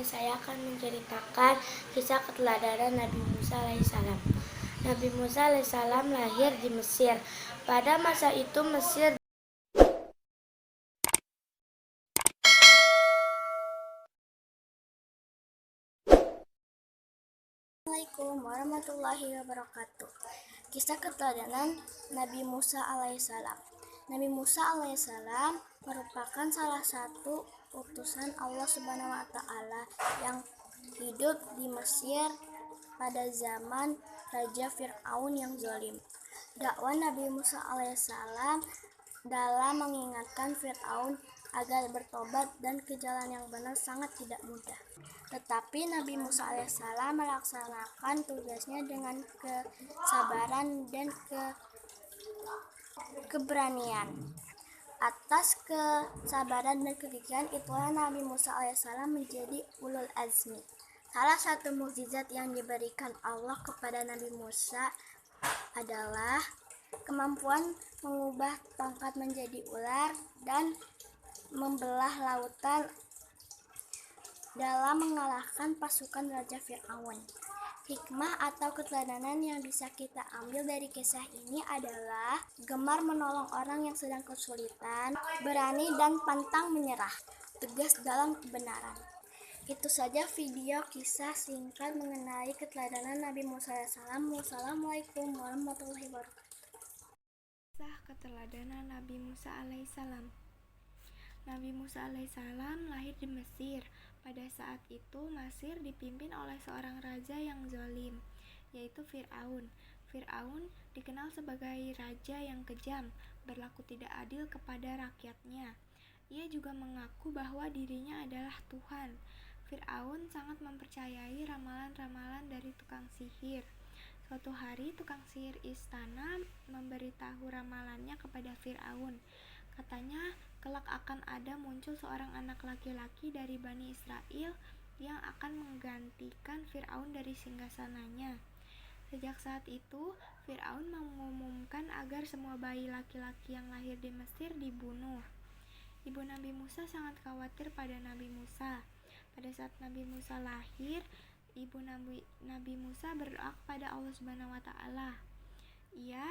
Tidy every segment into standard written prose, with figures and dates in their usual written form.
saya akan menceritakan kisah keteladanan Nabi Musa alaihissalam. Nabi Musa alaihissalam lahir di Mesir. Pada masa itu Mesir Assalamualaikum warahmatullahi wabarakatuh. Kisah keteladanan Nabi Musa alaihissalam. Nabi Musa alaihissalam merupakan salah satu utusan Allah Subhanahu wa taala yang hidup di Mesir pada zaman Raja Fir'aun yang zalim. Dakwah Nabi Musa alaihissalam dalam mengingatkan Fir'aun agar bertobat dan ke jalan yang benar sangat tidak mudah. Tetapi Nabi Musa alaihissalam melaksanakan tugasnya dengan kesabaran dan keberanian. Atas kesabaran dan kegigihan itulah Nabi Musa alaihissalam menjadi ulul azmi. Salah satu mukjizat yang diberikan Allah kepada Nabi Musa adalah kemampuan mengubah tongkat menjadi ular dan membelah lautan dalam mengalahkan pasukan Raja Fir'aun. Hikmah atau keteladanan yang bisa kita ambil dari kisah ini adalah gemar menolong orang yang sedang kesulitan, berani dan pantang menyerah, tegas dalam kebenaran. Itu saja video kisah singkat mengenai keteladanan Nabi Musa alaihissalam. Wassalamualaikum warahmatullahi wabarakatuh. Kisah keteladanan Nabi Musa alaihissalam. Nabi Musa alaihissalam lahir di Mesir. Pada saat itu Mesir dipimpin oleh seorang raja yang zalim, yaitu Fir'aun. Fir'aun dikenal sebagai raja yang kejam, berlaku tidak adil kepada rakyatnya. Ia juga mengaku bahwa dirinya adalah Tuhan. Fir'aun sangat mempercayai ramalan-ramalan dari tukang sihir. Suatu hari tukang sihir istana memberitahu ramalannya kepada Fir'aun. Katanya, kelak akan ada muncul seorang anak laki-laki dari Bani Israel yang akan menggantikan Fir'aun dari singgasananya. Sejak saat itu, Fir'aun mengumumkan agar semua bayi laki-laki yang lahir di Mesir dibunuh. Ibu Nabi Musa sangat khawatir pada Nabi Musa. Pada saat Nabi Musa lahir, ibu Nabi Musa berdoa kepada Allah Subhanahu wa taala. Ia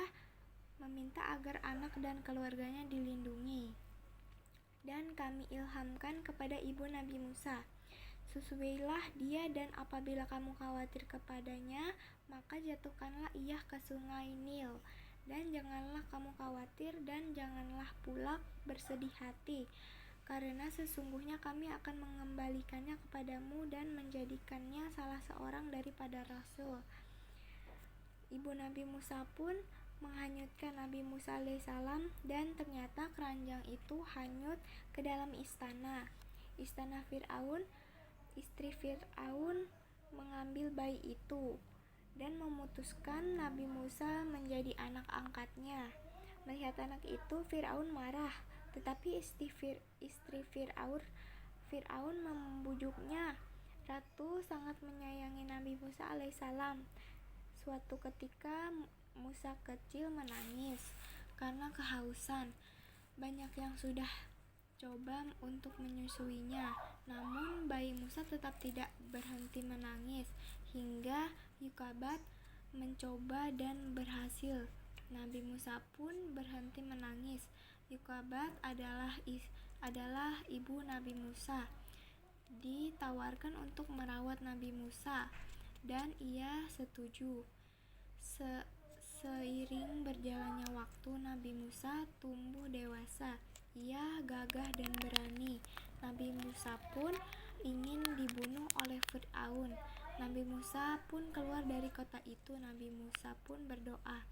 meminta agar anak dan keluarganya dilindungi. Dan kami ilhamkan kepada ibu Nabi Musa, susuilah dia dan apabila kamu khawatir kepadanya, maka jatuhkanlah ia ke sungai Nil. Dan janganlah kamu khawatir dan janganlah pula bersedih hati, karena sesungguhnya kami akan mengembalikannya kepadamu dan menjadikannya salah seorang daripada Rasul. Ibu Nabi Musa pun menghanyutkan Nabi Musa alaihissalam dan ternyata keranjang itu hanyut ke dalam istana. Istana Fir'aun, istri Fir'aun mengambil bayi itu dan memutuskan Nabi Musa menjadi anak angkatnya. Melihat anak itu, Fir'aun marah, tetapi istri Fir'aun membujuknya. Ratu sangat menyayangi Nabi Musa alaihissalam. Suatu ketika Musa kecil menangis karena kehausan. Banyak yang sudah coba untuk menyusuinya, namun bayi Musa tetap tidak berhenti menangis hingga Yukabat mencoba dan berhasil. Nabi Musa pun berhenti menangis. Yukabat adalah ibu Nabi Musa. Ditawarkan untuk merawat Nabi Musa dan ia setuju. Seiring berjalannya waktu, Nabi Musa tumbuh dewasa. Ia gagah dan berani. Nabi Musa pun ingin dibunuh oleh Fir'aun. Nabi Musa pun keluar dari kota itu. Nabi Musa pun berdoa,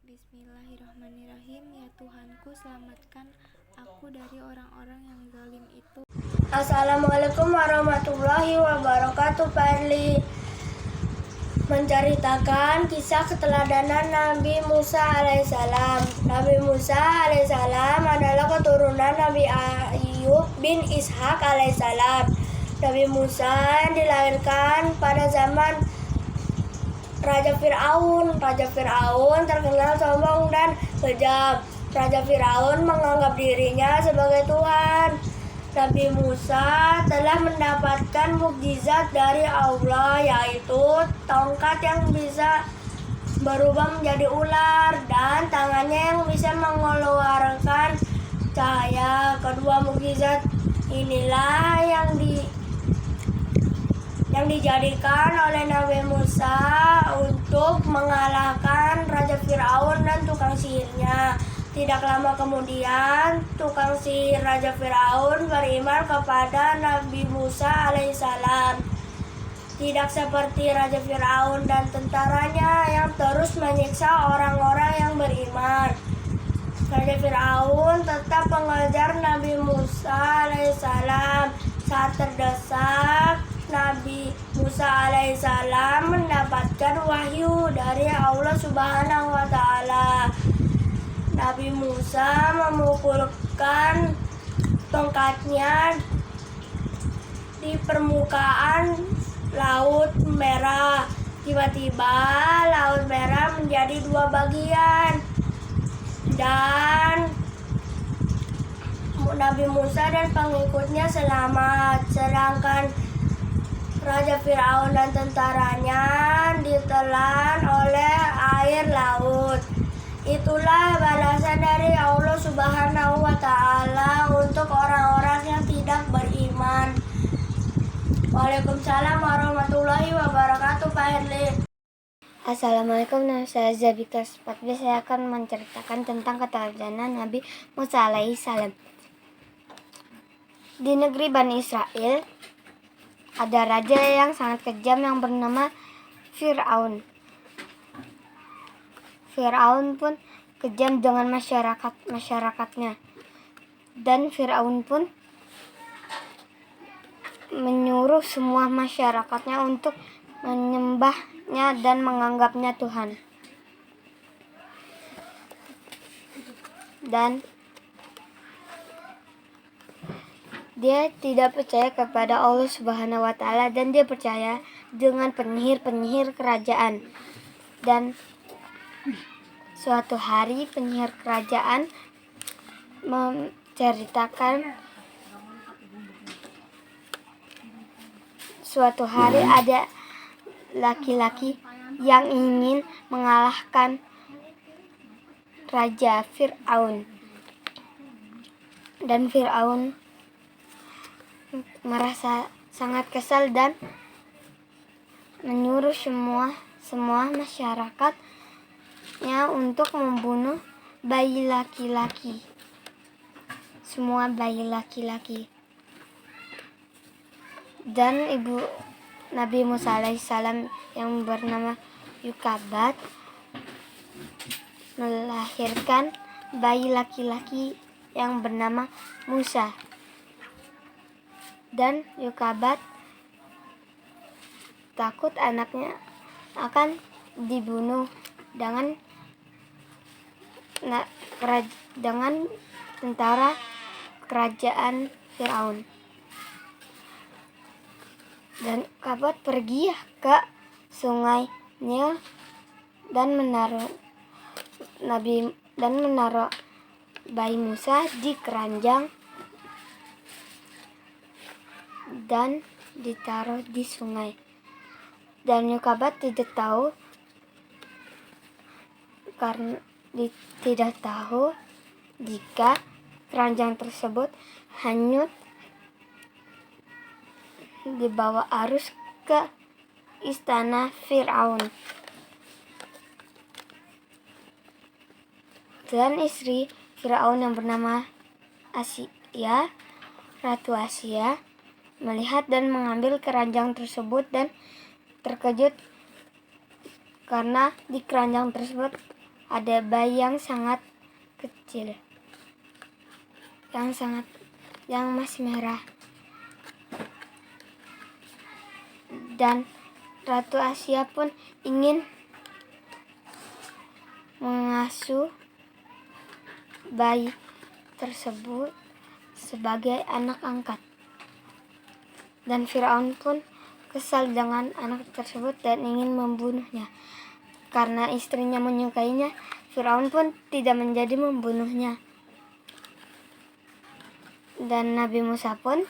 Bismillahirrahmanirrahim, ya Tuhanku, selamatkan aku dari orang-orang yang zalim itu. Assalamualaikum warahmatullahi wabarakatuh. Parli menceritakan kisah keteladanan Nabi Musa alaihissalam. Nabi Musa alaihissalam adalah keturunan Nabi Ayub bin Ishak alaihissalam. Nabi Musa dilahirkan pada zaman Raja Fir'aun. Raja Fir'aun terkenal sombong dan kejam. Raja Fir'aun menganggap dirinya sebagai Tuhan. Nabi Musa telah mendapatkan mukjizat dari Allah, yaitu tongkat yang bisa berubah menjadi ular dan tangannya yang bisa mengeluarkan cahaya. Kedua mukjizat inilah yang dijadikan oleh Nabi Musa untuk mengalahkan Raja Fir'aun dan tukang sihirnya. Tidak lama kemudian, tukang sihir Raja Fir'aun beriman kepada Nabi Musa alaihissalam. Tidak seperti Raja Fir'aun dan tentaranya yang terus menyiksa orang-orang yang beriman. Raja Fir'aun tetap mengejar Nabi Musa alaihissalam. Saat terdesak, Nabi Musa alaihissalam mendapatkan wahyu dari Allah Subhanahu wa Ta'ala. Nabi Musa memukulkan tongkatnya di permukaan Laut Merah. Tiba-tiba Laut Merah menjadi dua bagian dan Nabi Musa dan pengikutnya selamat, sedangkan Raja Fir'aun dan tentaranya ditelan oleh air laut. Itulah balasan dari Allah Subhanahu wa Ta'ala untuk orang-orang yang tidak beriman. Waalaikumsalam warahmatullahi wabarakatuh, Pak Herli. Assalamualaikum, nama saya Zabita Spatbi. Saya akan menceritakan tentang keteladanan Nabi Musa alaihissalam. Di negeri Bani Israel ada raja yang sangat kejam yang bernama Fir'aun. Fir'aun pun kejam dengan masyarakatnya. Dan Fir'aun pun menyuruh semua masyarakatnya untuk menyembahnya dan menganggapnya Tuhan. Dan dia tidak percaya kepada Allah Subhanahu wa Ta'ala, dan dia percaya dengan penyihir-penyihir kerajaan. Dan suatu hari penyihir kerajaan menceritakan suatu hari ada laki-laki yang ingin mengalahkan Raja Fir'aun. Dan Fir'aun merasa sangat kesal dan menyuruh semua masyarakatnya untuk membunuh bayi laki-laki. Semua bayi laki-laki. Dan ibu Nabi Musa alaihissalam yang bernama Yukabat melahirkan bayi laki-laki yang bernama Musa. Dan Yukabat takut anaknya akan dibunuh dengan tentara kerajaan Fir'aun. Dan Yukabat pergi ke sungai Nil dan menaruh bayi Musa di keranjang dan ditaruh di sungai. Dan Yukabat tidak tahu jika keranjang tersebut hanyut dibawa arus ke istana Fir'aun. Dan istri Fir'aun yang bernama Asia, Ratu Asia, melihat dan mengambil keranjang tersebut dan terkejut karena di keranjang tersebut ada bayi yang sangat kecil, yang masih merah. Dan Ratu Asia pun ingin mengasuh bayi tersebut sebagai anak angkat. Dan Fir'aun pun kesal dengan anak tersebut dan ingin membunuhnya. Karena istrinya menyukainya, Fir'aun pun tidak menjadi membunuhnya. Dan Nabi Musa pun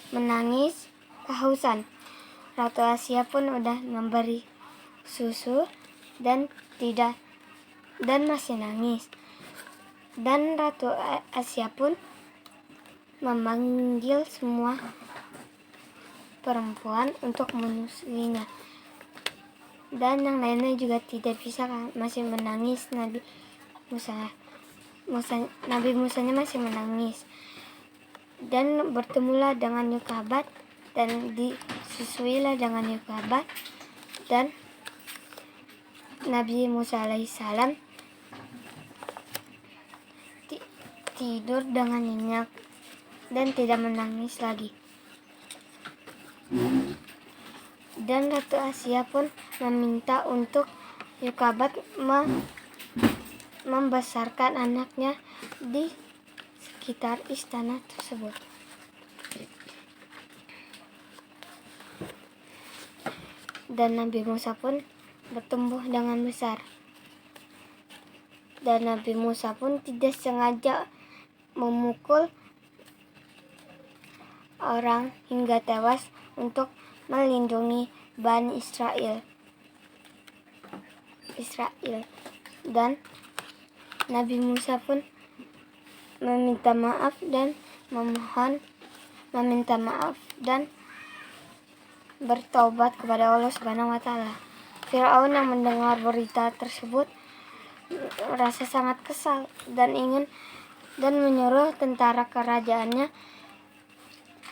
menangis kehausan. Ratu Asia pun udah memberi susu dan masih nangis. Dan Ratu Asia pun memanggil semua perempuan untuk menyusuinya. Dan yang lainnya juga tidak bisa, masih menangis. Nabi Musanya masih menangis. Dan bertemulah dengan Yokabat dan disusuilah dengan Yokabat. Dan Nabi Musa alaihissalam tidur dengan nyenyak dan tidak menangis lagi. Dan Ratu Asia pun meminta untuk Yokabat membesarkan anaknya di sekitar istana tersebut. Dan Nabi Musa pun bertumbuh dengan besar. Dan Nabi Musa pun tidak sengaja memukul orang hingga tewas untuk melindungi Bani Israel. Dan Nabi Musa pun meminta maaf dan bertaubat kepada Allah Subhanahu wa taala. Firaun yang mendengar berita tersebut merasa sangat kesal dan menyuruh tentara kerajaannya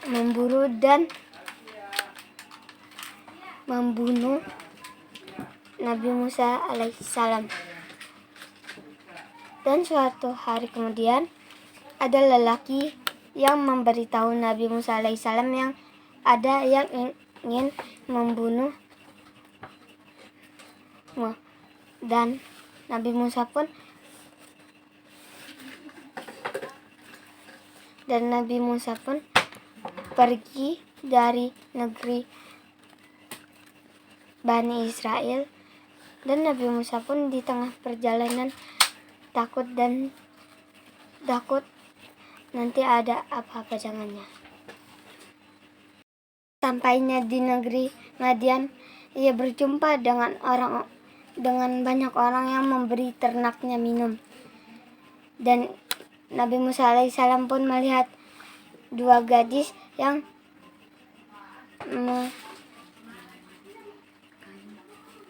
memburu dan membunuh Nabi Musa alaihissalam. Dan suatu hari kemudian ada lelaki yang memberitahu Nabi Musa alaihissalam yang ada yang ingin membunuh. Dan Nabi Musa pun pergi dari negeri Bani Israel. Dan Nabi Musa pun di tengah perjalanan takut nanti ada apa-apa jangannya. Sampainya di negeri Madian, ia berjumpa dengan banyak orang yang memberi ternaknya minum. Dan Nabi Musa alaihissalam pun melihat dua gadis yang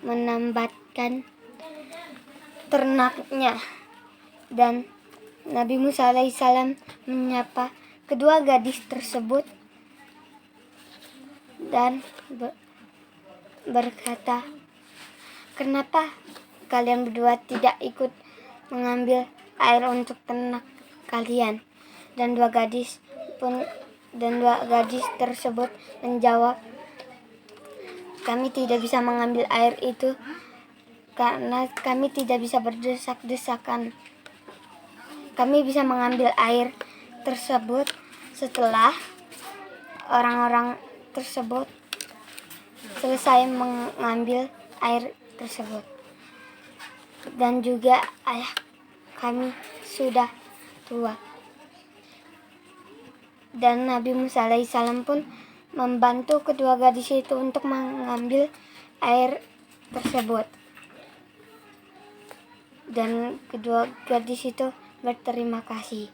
menambatkan ternaknya. Dan Nabi Musa alaihissalam menyapa kedua gadis tersebut dan berkata, "Kenapa kalian berdua tidak ikut mengambil air untuk ternak kalian?" Dan dua gadis tersebut menjawab, "Kami tidak bisa mengambil air itu karena kami tidak bisa berdesak-desakan. Kami bisa mengambil air tersebut setelah orang-orang tersebut selesai mengambil air tersebut. Dan juga ayah kami sudah tua." Dan Nabi Musa alaihissalam pun membantu kedua gadis itu untuk mengambil air tersebut. Dan kedua gadis itu berterima kasih.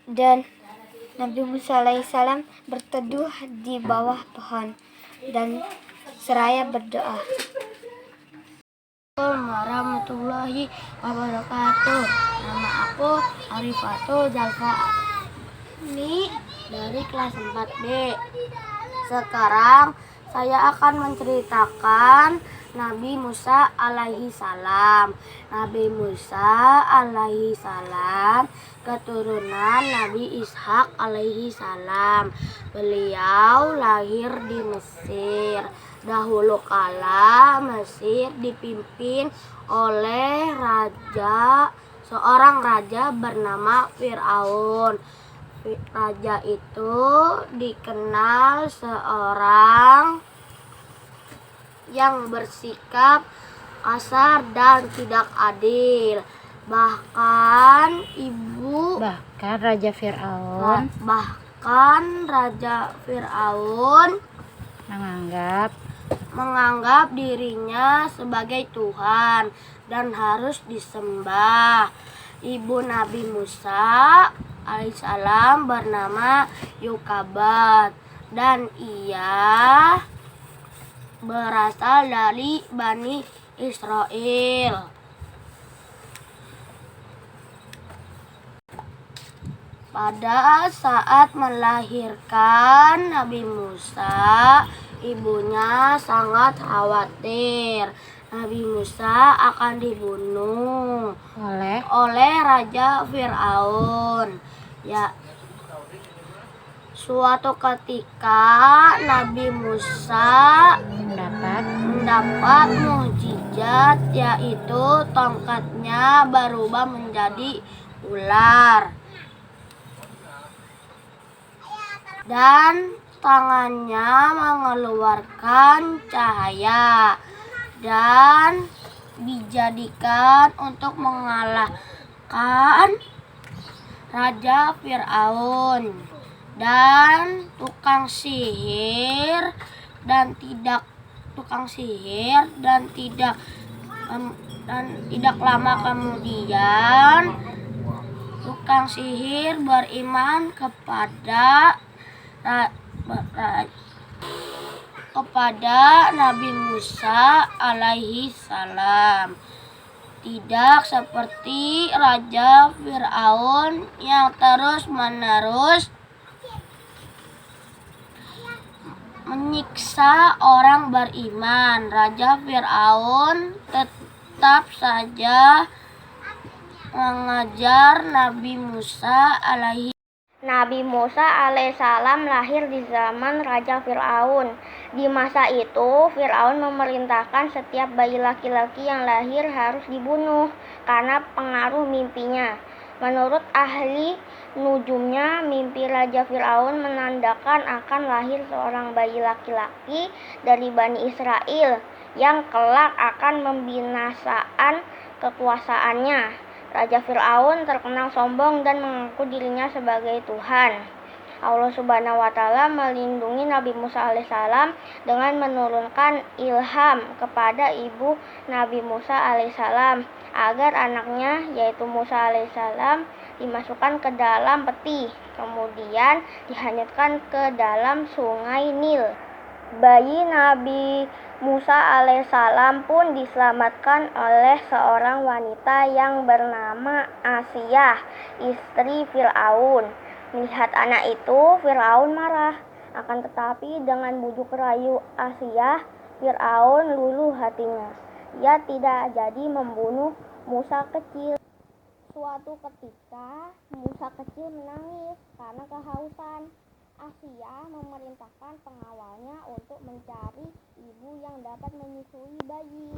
Dan Nabi Musa alaihissalam berteduh di bawah pohon dan seraya berdoa. Assalamualaikum warahmatullahi wabarakatuh. Nama aku Arifatul Jalfa ini dari kelas 4B. Sekarang saya akan menceritakan Nabi Musa alaihi salam. Nabi Musa alaihi salam keturunan Nabi Ishak alaihi salam. Beliau lahir di Mesir. Dahulu kala Mesir dipimpin oleh seorang raja bernama Firaun. Raja itu dikenal seorang yang bersikap kasar dan tidak adil. Bahkan ibu Bahkan Raja Fir'aun bahkan Raja Fir'aun menganggap dirinya sebagai Tuhan dan harus disembah. Ibu Nabi Musa alaihissalam bernama Yukabat dan ia berasal dari Bani Israel. Pada saat melahirkan Nabi Musa, ibunya sangat khawatir Nabi Musa akan dibunuh oleh Raja Fir'aun. Ya, suatu ketika Nabi Musa mendapat mukjizat, yaitu tongkatnya berubah menjadi ular dan tangannya mengeluarkan cahaya dan dijadikan untuk mengalahkan Raja Fir'aun dan tukang sihir dan tidak lama kemudian tukang sihir beriman kepada Nabi Musa alaihi salam. Tidak seperti Raja Fir'aun yang terus-menerus menyiksa orang beriman. Raja Fir'aun tetap saja mengajar Nabi Musa alaihi. Nabi Musa alaihissalam lahir di zaman Raja Fir'aun. Di masa itu, Fir'aun memerintahkan setiap bayi laki-laki yang lahir harus dibunuh karena pengaruh mimpinya. Menurut ahli nujumnya, mimpi Raja Fir'aun menandakan akan lahir seorang bayi laki-laki dari Bani Israel yang kelak akan membinasaan kekuasaannya. Raja Fir'aun terkenal sombong dan mengaku dirinya sebagai Tuhan. Allah Subhanahu wa Ta'ala melindungi Nabi Musa alaihissalam dengan menurunkan ilham kepada ibu Nabi Musa alaihissalam agar anaknya, yaitu Musa alaihissalam, dimasukkan ke dalam peti, kemudian dihanyutkan ke dalam sungai Nil. Bayi Nabi Musa alaihissalam pun diselamatkan oleh seorang wanita yang bernama Asiyah, istri Fir'aun. Melihat anak itu, Fir'aun marah. Akan tetapi dengan bujuk rayu Asiyah, Fir'aun luluh hatinya. Ia tidak jadi membunuh Musa kecil. Suatu ketika, Musa kecil menangis karena kehausan. Asiyah memerintahkan pengawalnya untuk mencari ibu yang dapat menyusui bayi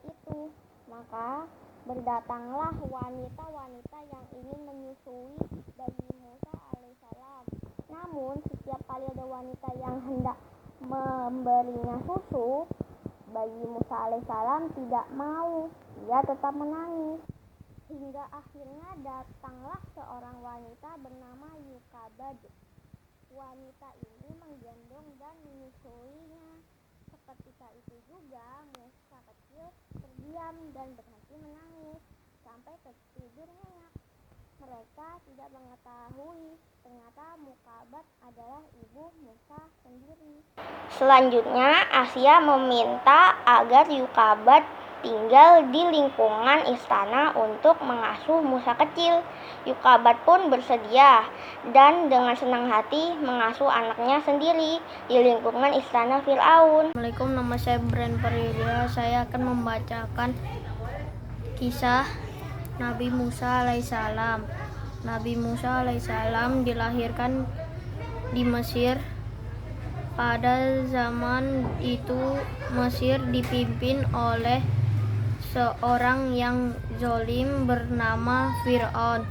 itu. Maka berdatanglah wanita-wanita yang ingin menyusui bayi Musa alaihissalam. Namun setiap kali ada wanita yang hendak memberinya susu, bayi Musa alaihissalam tidak mau. Ia tetap menangis. Hingga akhirnya datanglah seorang wanita bernama Yukabad. Wanita ini menggendong dan menyusuinya. Seketika itu juga Musa kecil terdiam dan berhenti menangis sampai tertidur nyenyak. Mereka tidak mengetahui ternyata Yukabat adalah ibu Musa sendiri. Selanjutnya Asia meminta agar Yukabat tinggal di lingkungan istana untuk mengasuh Musa kecil. Yukabat pun bersedia dan dengan senang hati mengasuh anaknya sendiri di lingkungan istana Fir'aun. Assalamualaikum, nama saya Bren Parilia. Saya akan membacakan kisah Nabi Musa alaihissalam. Nabi Musa alaihissalam dilahirkan di Mesir. Pada zaman itu Mesir dipimpin oleh seorang yang zalim bernama Fir'aun.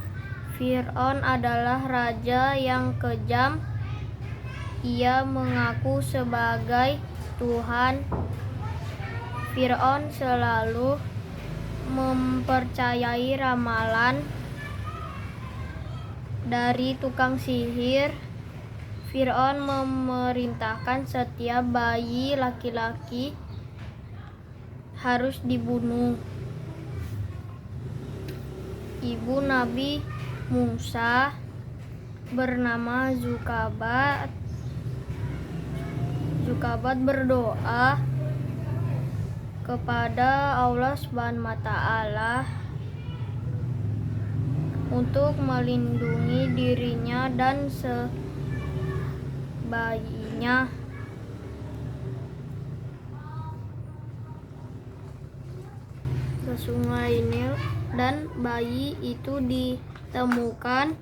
Fir'aun adalah raja yang kejam. Ia mengaku sebagai Tuhan. Fir'aun selalu mempercayai ramalan dari tukang sihir, Fir'aun memerintahkan setiap bayi laki-laki harus dibunuh. Ibu Nabi Musa bernama Zukabat berdoa kepada Allah Subhanahu wa Ta'ala untuk melindungi dirinya dan bayinya. Ke sungai Nil, dan bayi itu ditemukan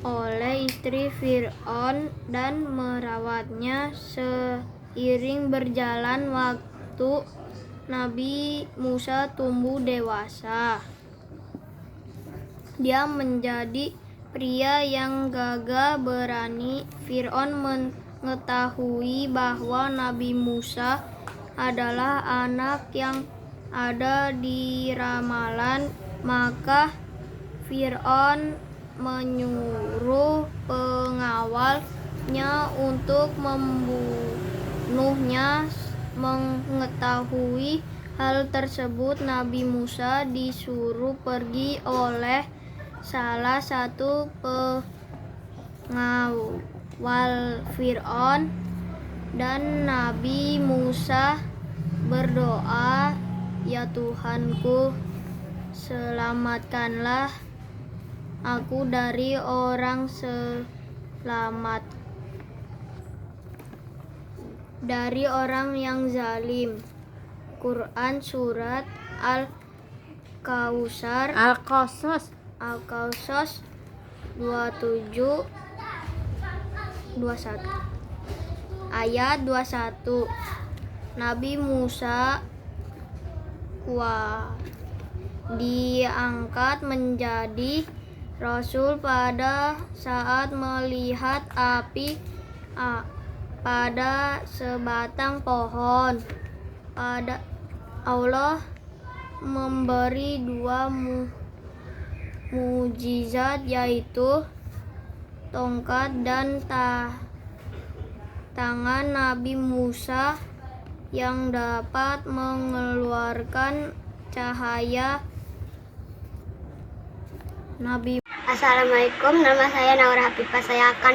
oleh istri Fir'aun dan merawatnya. Seiring berjalan waktu, Nabi Musa tumbuh dewasa. Dia menjadi pria yang gagah berani. Fir'aun mengetahui bahwa Nabi Musa adalah anak yang ada di ramalan, maka Fir'aun menyuruh pengawalnya untuk membunuhnya. Mengetahui hal tersebut, Nabi Musa disuruh pergi oleh salah satu pengawal Fir'aun, dan Nabi Musa berdoa, "Ya Tuhanku, selamatkanlah aku dari orang yang zalim." Quran Surat Al-Kautsar Al-Qasas 27:21 ayat 21. Nabi Musa diangkat menjadi rasul pada saat melihat api pada sebatang pohon. Allah memberi dua mukjizat, yaitu tongkat dan tangan Nabi Musa yang dapat mengeluarkan cahaya. Assalamualaikum, nama saya Naura Hafifah. Saya akan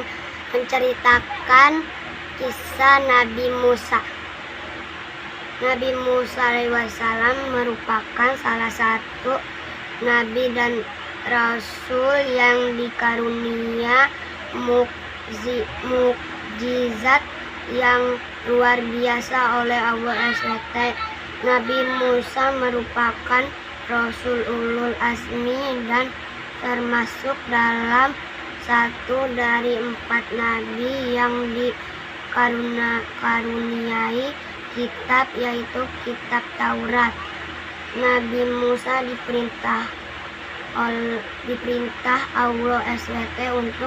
menceritakan kisah Nabi Musa. Nabi Musa alaihissalam merupakan salah satu nabi dan rasul yang dikarunia mukjizat yang luar biasa oleh Allah SWT. Nabi Musa merupakan rasul ulul azmi dan termasuk dalam satu dari 4 nabi yang dikaruniai kitab, yaitu kitab Taurat. Nabi Musa diperintah Allah SWT untuk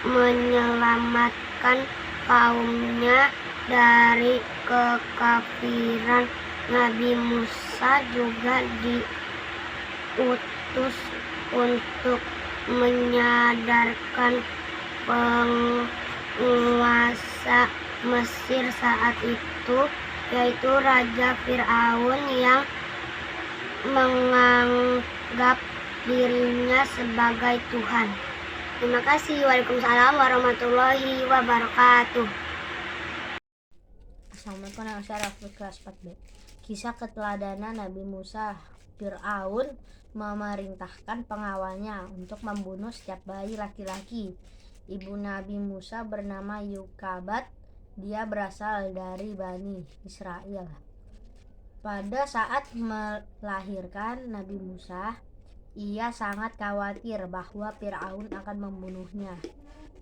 menyelamatkan kaumnya dari kekafiran. Nabi Musa juga diutus untuk menyadarkan penguasa Mesir saat itu, yaitu Raja Fir'aun yang menganggap dirinya sebagai Tuhan. Terima kasih. Waalaikumsalam warahmatullahi wabarakatuh. Assalamualaikum warahmatullahi kelas 4B. Kisah keteladanan Nabi Musa. Fir'aun memerintahkan pengawalnya untuk membunuh setiap bayi laki-laki. Ibu Nabi Musa bernama Yukabat. Dia berasal dari Bani Israel. Pada saat melahirkan Nabi Musa, ia sangat khawatir bahwa Fir'aun akan membunuhnya.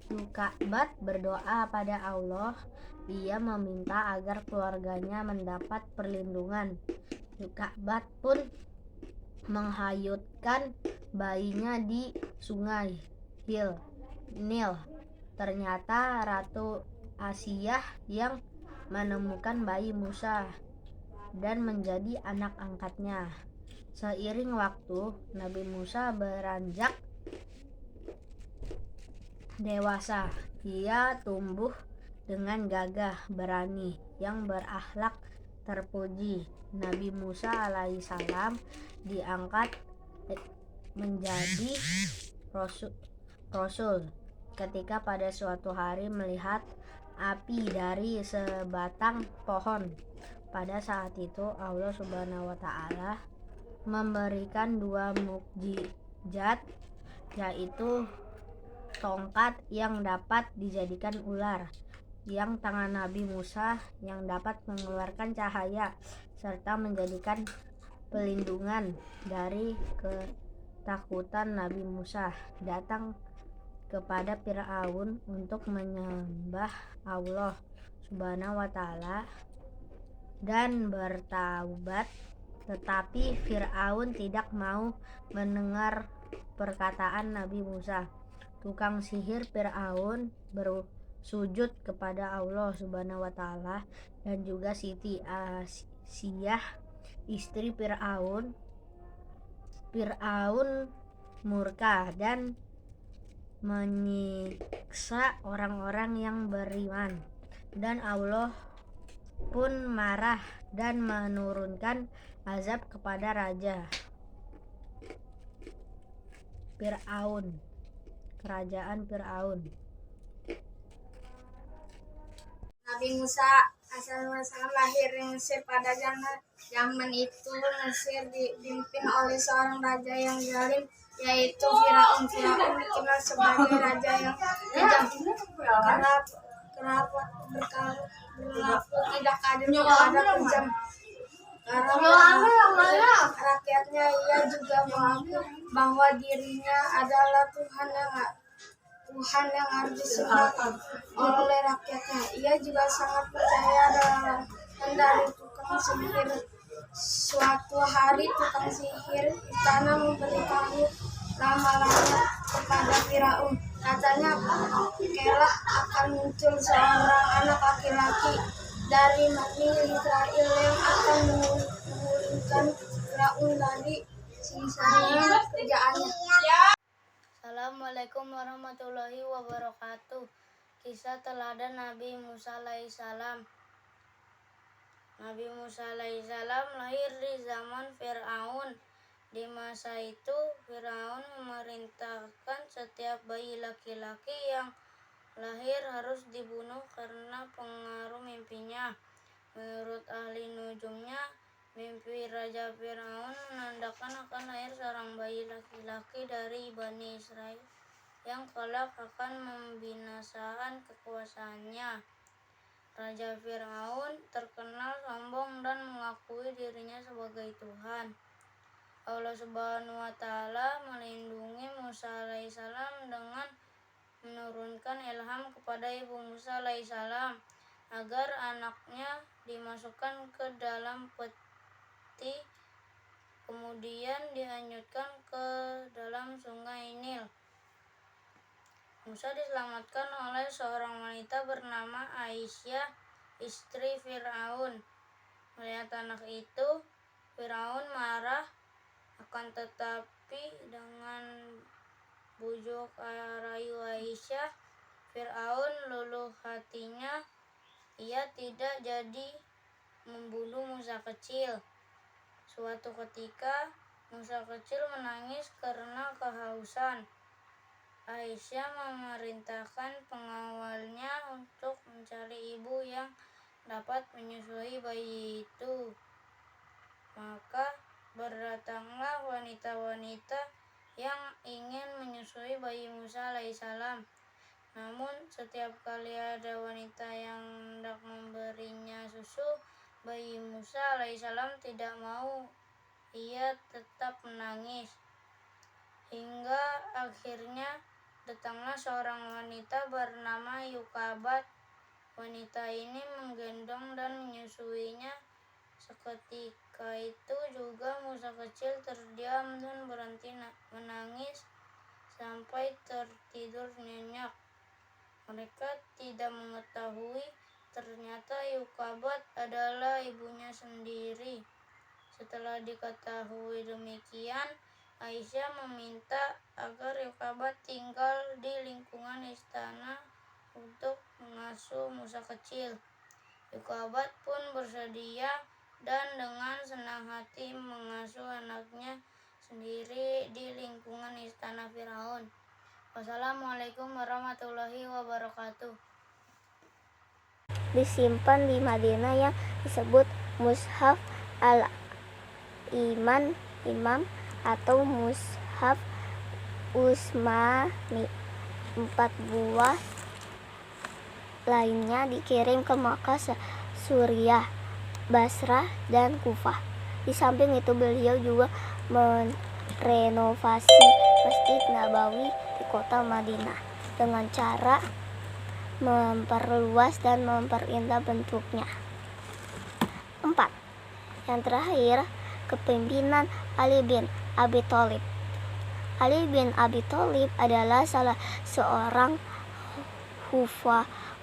Yukabat berdoa pada Allah. Ia meminta agar keluarganya mendapat perlindungan. Yukabat pun menghayutkan bayinya di sungai Nil. Ternyata Ratu Asiyah yang menemukan bayi Musa dan menjadi anak angkatnya. Seiring waktu, Nabi Musa beranjak dewasa. Ia tumbuh dengan gagah berani yang berakhlak terpuji. Nabi Musa alaihissalam diangkat menjadi rasul ketika pada suatu hari melihat api dari sebatang pohon. Pada saat itu Allah Subhanahu wa taala memberikan 2 mukjizat, yaitu tongkat yang dapat dijadikan ular, yang tangan Nabi Musa yang dapat mengeluarkan cahaya, serta menjadikan pelindungan dari ketakutan Nabi Musa datang kepada Fir'aun untuk menyembah Allah Subhanahu wa taala dan bertaubat, tetapi Fir'aun tidak mau mendengar perkataan Nabi Musa. Tukang sihir Fir'aun bersujud kepada Allah Subhanahu wa taala, dan juga Siti Asiyah istri Fir'aun. Fir'aun murka dan menyiksa orang-orang yang beriman, dan Allah pun marah dan menurunkan azab kepada raja Fir'aun, kerajaan Fir'aun. Nabi Musa alaihissalam lahir di Mesir. Pada zaman itu Mesir dipimpin oleh seorang raja yang zalim, yaitu Firaun. Firaun dikenal sebagai raja yang kejam, berlaku tidak adil kepada kejam karena rakyatnya. Ia juga mengaku bahwa dirinya adalah Tuhan yang harus disembah oleh rakyatnya. Ia juga sangat percaya dalam dari tukang sihir. Suatu hari tukang sihir istana memberitahu ramalannya kepada Firaun. Katanya kelak akan muncul seorang anak laki-laki dari Bani Israel yang akan memulihkan Firaun dari siksaan kerjaannya. Assalamualaikum warahmatullahi wabarakatuh. Kisah teladan Nabi Musa alaihissalam. Nabi Musa alaihissalam lahir di zaman Fir'aun. Di masa itu Fir'aun memerintahkan setiap bayi laki-laki yang lahir harus dibunuh karena pengaruh mimpinya. Menurut ahli nujumnya, mimpi Raja Fir'aun menandakan akan lahir seorang bayi laki-laki dari Bani Israel yang kelak akan membinasakan kekuasaannya. Raja Fir'aun terkenal sombong dan mengakui dirinya sebagai Tuhan. Allah Subhanahu wa taala melindungi Musa alaihissalam dengan menurunkan ilham kepada ibu Musa alaihissalam agar anaknya dimasukkan ke dalam peti, kemudian dihanyutkan ke dalam sungai Nil. Musa diselamatkan oleh seorang wanita bernama Aisyah, istri Fir'aun. Melihat anak itu, Fir'aun marah, akan tetapi dengan bujuk rayu Aisyah, Fir'aun luluh hatinya. Ia tidak jadi membunuh Musa kecil. Suatu ketika Musa kecil menangis karena kehausan. Aisyah memerintahkan pengawalnya untuk mencari ibu yang dapat menyusui bayi itu. Maka berdatanglah wanita-wanita yang ingin menyusui bayi Musa alaihissalam. Namun setiap kali ada wanita yang hendak memberinya susu, bayi Musa alaihissalam tidak mau. Ia tetap menangis. Hingga akhirnya datanglah seorang wanita bernama Yukabat. Wanita ini menggendong dan menyusuinya. Seketika itu juga Musa kecil terdiam dan berhenti menangis sampai tertidur nyenyak. Mereka tidak mengetahui ternyata Yukabat adalah ibunya sendiri. Setelah diketahui demikian, Aisyah meminta agar Yokabat tinggal di lingkungan istana untuk mengasuh Musa kecil. Yokabat pun bersedia dan dengan senang hati mengasuh anaknya sendiri di lingkungan istana Firaun. Wassalamualaikum warahmatullahi wabarakatuh. Disimpan di Madinah yang disebut Mushaf al-Imam atau Mushaf Utsmani. 4 buah lainnya dikirim ke Makkah, Suriah, Basrah, dan Kufah. Di samping itu beliau juga merenovasi Masjid Nabawi di kota Madinah dengan cara memperluas dan memperindah bentuknya. 4. Yang terakhir, kepemimpinan Ali bin Abi Thalib. Ali bin Abi Thalib adalah salah seorang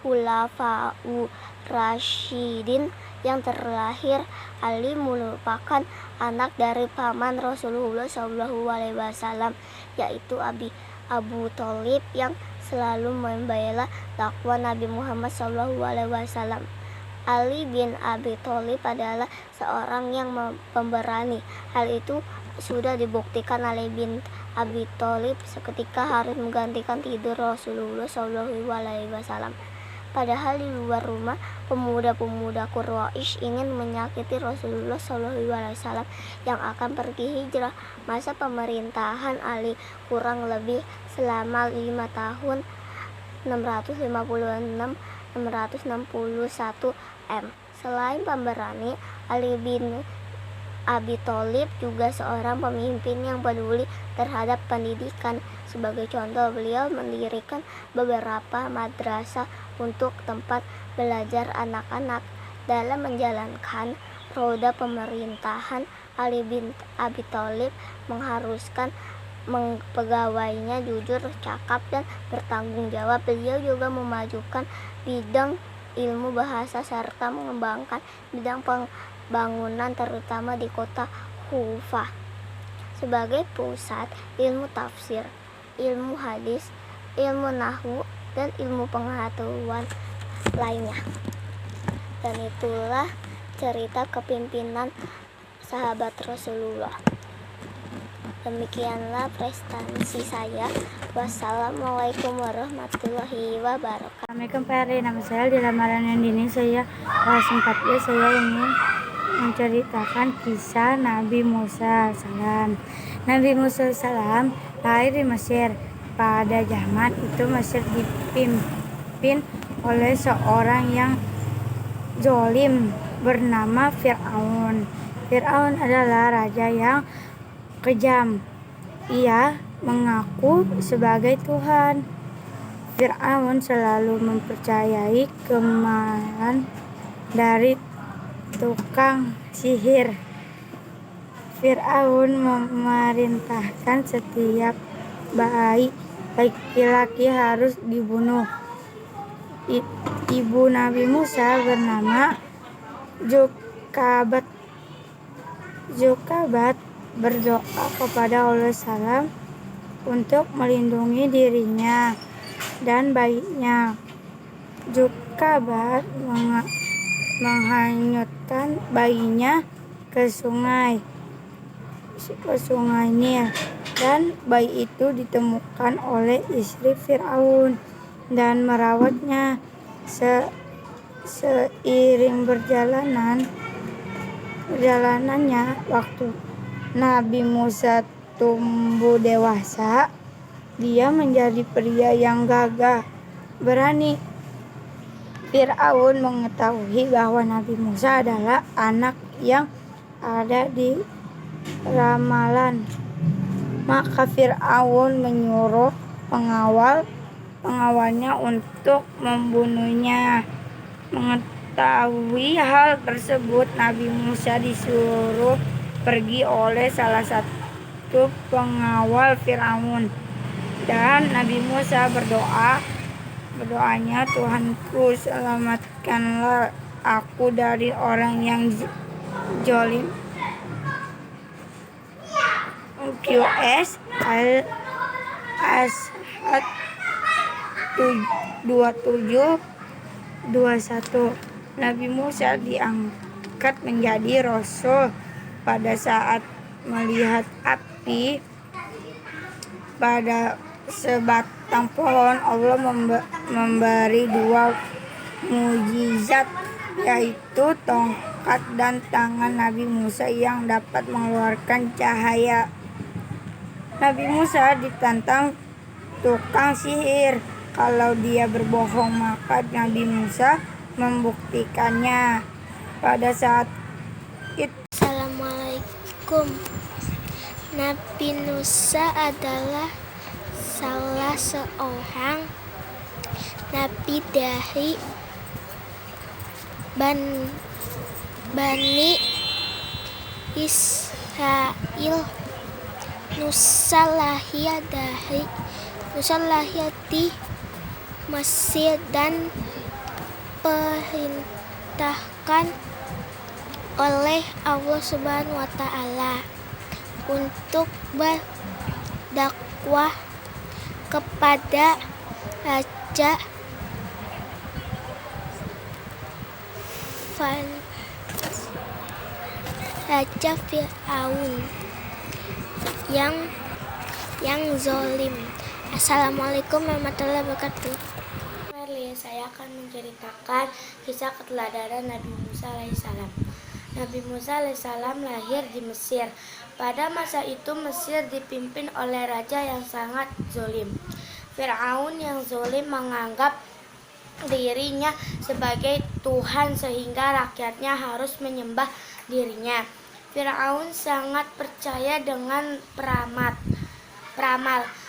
Khulafa'ur Rasyidin yang terlahir. Ali merupakan anak dari paman Rasulullah SAW, yaitu Abu Thalib yang selalu membela dakwah Nabi Muhammad SAW. Ali bin Abi Thalib adalah seorang yang pemberani. Hal itu sudah dibuktikan Ali bin Abi Thalib seketika harus menggantikan tidur Rasulullah SAW. Padahal di luar rumah, pemuda-pemuda Quraisy ingin menyakiti Rasulullah SAW yang akan pergi hijrah. Masa pemerintahan Ali kurang lebih selama 5 tahun, 656-661 M. Selain pemberani, Ali bin Abi Thalib juga seorang pemimpin yang peduli terhadap pendidikan. Sebagai contoh, beliau mendirikan beberapa madrasah untuk tempat belajar anak-anak. Dalam menjalankan roda pemerintahan, Ali bin Abi Thalib mengharuskan pegawainya jujur, cakap, dan bertanggung jawab. Beliau juga memajukan bidang ilmu bahasa serta mengembangkan bidang bangunan terutama di kota Kufah sebagai pusat ilmu tafsir, ilmu hadis, ilmu nahwu, dan ilmu pengetahuan lainnya. Dan itulah cerita kepemimpinan sahabat Rasulullah. Demikianlah prestasi saya. Wassalamualaikum warahmatullahi wabarakatuh. Assalamualaikum Pak Eri, nama saya di lamaran yang dini saya kelas 4 ya. Saya ingin menceritakan kisah Nabi Musa AS. Nabi Musa AS lahir di Mesir. Pada zaman itu Mesir dipimpin oleh seorang yang zalim bernama Fir'aun. Fir'aun adalah raja yang kejam. Ia mengaku sebagai Tuhan. Fir'aun selalu mempercayai kemalan dari tukang sihir. Fir'aun memerintahkan setiap bayi laki-laki harus dibunuh. Ibu Nabi Musa bernama Jokabat berdoa kepada Allah Salam untuk melindungi dirinya dan bayinya. Jokabat menghanyutkan bayinya ke sungai Nil, dan bayi itu ditemukan oleh istri Fir'aun dan merawatnya. Seiring perjalanannya waktu Nabi Musa tumbuh dewasa, dia menjadi pria yang gagah berani. Fir'aun mengetahui bahwa Nabi Musa adalah anak yang ada di ramalan. Maka Fir'aun menyuruh pengawalnya untuk membunuhnya. Mengetahui hal tersebut, Nabi Musa disuruh pergi oleh salah satu pengawal Fir'aun, dan Nabi Musa berdoanya, Tuhanku, selamatkanlah aku dari orang yang zalim QS Al-Ashad 27:21. Nabi Musa diangkat menjadi rasul pada saat melihat api pada sebatang pohon. Allah memberi 2 mukjizat, yaitu tongkat dan tangan Nabi Musa yang dapat mengeluarkan cahaya. Nabi Musa ditantang tukang sihir. Kalau dia berbohong, maka Nabi Musa membuktikannya. Pada saat itu Assalamualaikum. Nabi Musa adalah salah seorang nabi dari Bani Israel. Musa lahir di Mesir dan perintahkan oleh Allah Subhanahu wa Ta'ala untuk berdakwah kepada Raja Fir'aun yang zolim. Assalamualaikum warahmatullahi wabarakatuh. Saya akan menceritakan kisah keteladanan Nabi Musa alaihissalam. Nabi Musa alaihissalam lahir di Mesir. Pada masa itu Mesir dipimpin oleh raja yang sangat zolim. Fir'aun yang zolim menganggap dirinya sebagai Tuhan sehingga rakyatnya harus menyembah dirinya. Fir'aun sangat percaya dengan peramal.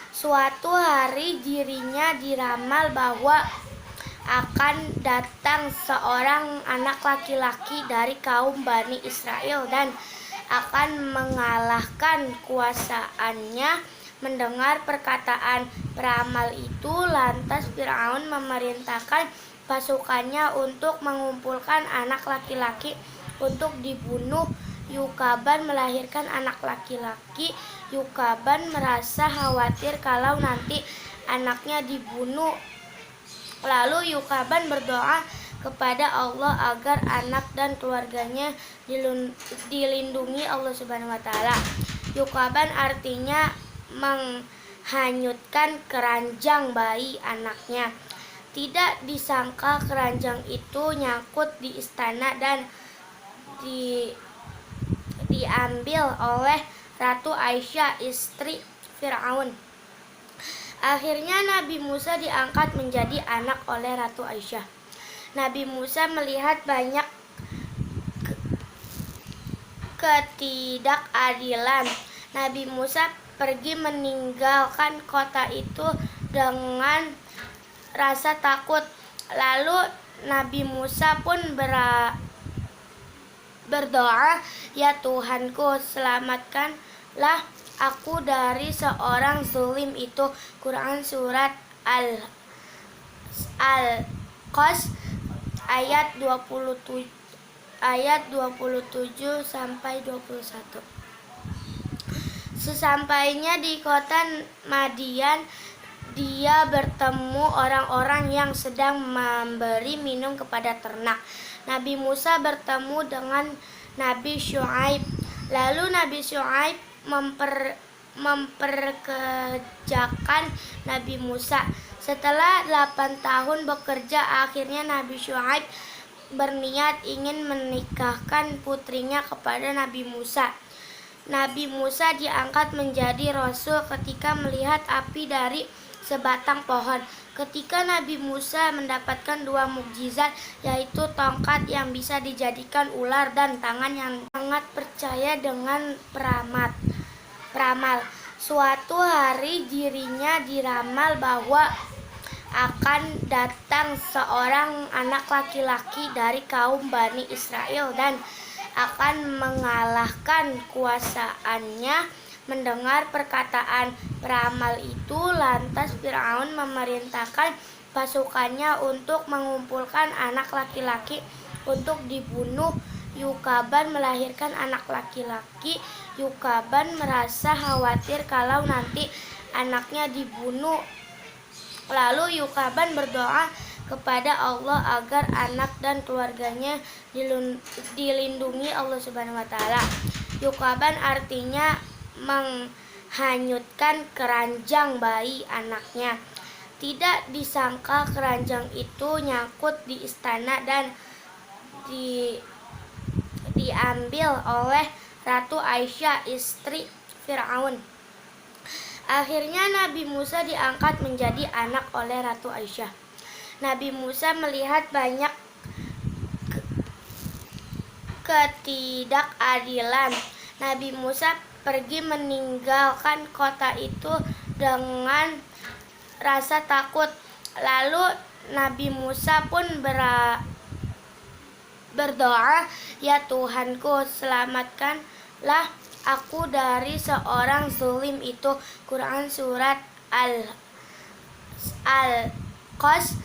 Suatu hari dirinya diramal bahwa akan datang seorang anak laki-laki dari kaum Bani Israel dan akan mengalahkan kuasaannya. Mendengar perkataan peramal itu, lantas Fir'aun memerintahkan pasukannya untuk mengumpulkan anak laki-laki untuk dibunuh. Yukaban melahirkan anak laki-laki. Yukaban merasa khawatir kalau nanti anaknya dibunuh. Lalu Yukaban berdoa kepada Allah agar anak dan keluarganya dilindungi Allah Subhanahu wa Ta'ala. Yukaban artinya menghanyutkan keranjang bayi anaknya. Tidak disangka keranjang itu nyangkut di istana dan diambil oleh Ratu Aisyah, istri Fir'aun. Akhirnya Nabi Musa diangkat menjadi anak oleh Ratu Aisyah. Nabi Musa melihat banyak ketidakadilan. Nabi Musa pergi meninggalkan kota itu dengan rasa takut. Lalu Nabi Musa pun berdoa, "Ya Tuhanku, selamatkanlah aku dari seorang zulim itu." Quran surat Al-Qas ayat 27 sampai 21. Sesampainya di kota Madian, dia bertemu orang-orang yang sedang memberi minum kepada ternak. Nabi Musa bertemu dengan Nabi Syuaib. Lalu Nabi Syuaib memperkerjakan Nabi Musa. Setelah 8 tahun bekerja, akhirnya Nabi Syuaib berniat ingin menikahkan putrinya kepada Nabi Musa. Nabi Musa diangkat menjadi rasul ketika melihat api dari sebatang pohon. Ketika Nabi Musa mendapatkan 2 mukjizat, yaitu tongkat yang bisa dijadikan ular dan tangan yang sangat percaya dengan peramal. Suatu hari dirinya diramal bahwa akan datang seorang anak laki-laki dari kaum Bani Israel dan akan mengalahkan kuasaannya. Mendengar perkataan peramal itu, lantas Fir'aun memerintahkan pasukannya untuk mengumpulkan anak laki-laki untuk dibunuh. Yukaban melahirkan anak laki-laki. Yukaban merasa khawatir kalau nanti anaknya dibunuh. Lalu Yukaban berdoa kepada Allah agar anak dan keluarganya dilindungi Allah Subhanahu wa taala. Yukaban artinya menghanyutkan keranjang bayi anaknya. Tidak disangka keranjang itu nyangkut di istana dan diambil oleh Ratu Aisyah, istri Firaun. Akhirnya Nabi Musa diangkat menjadi anak oleh Ratu Aisyah. Nabi Musa melihat banyak ketidakadilan. Nabi Musa pergi meninggalkan kota itu dengan rasa takut. Lalu Nabi Musa pun berdoa, "Ya Tuhanku, selamatkanlah aku dari seorang zalim itu." Quran surat Al-Qasas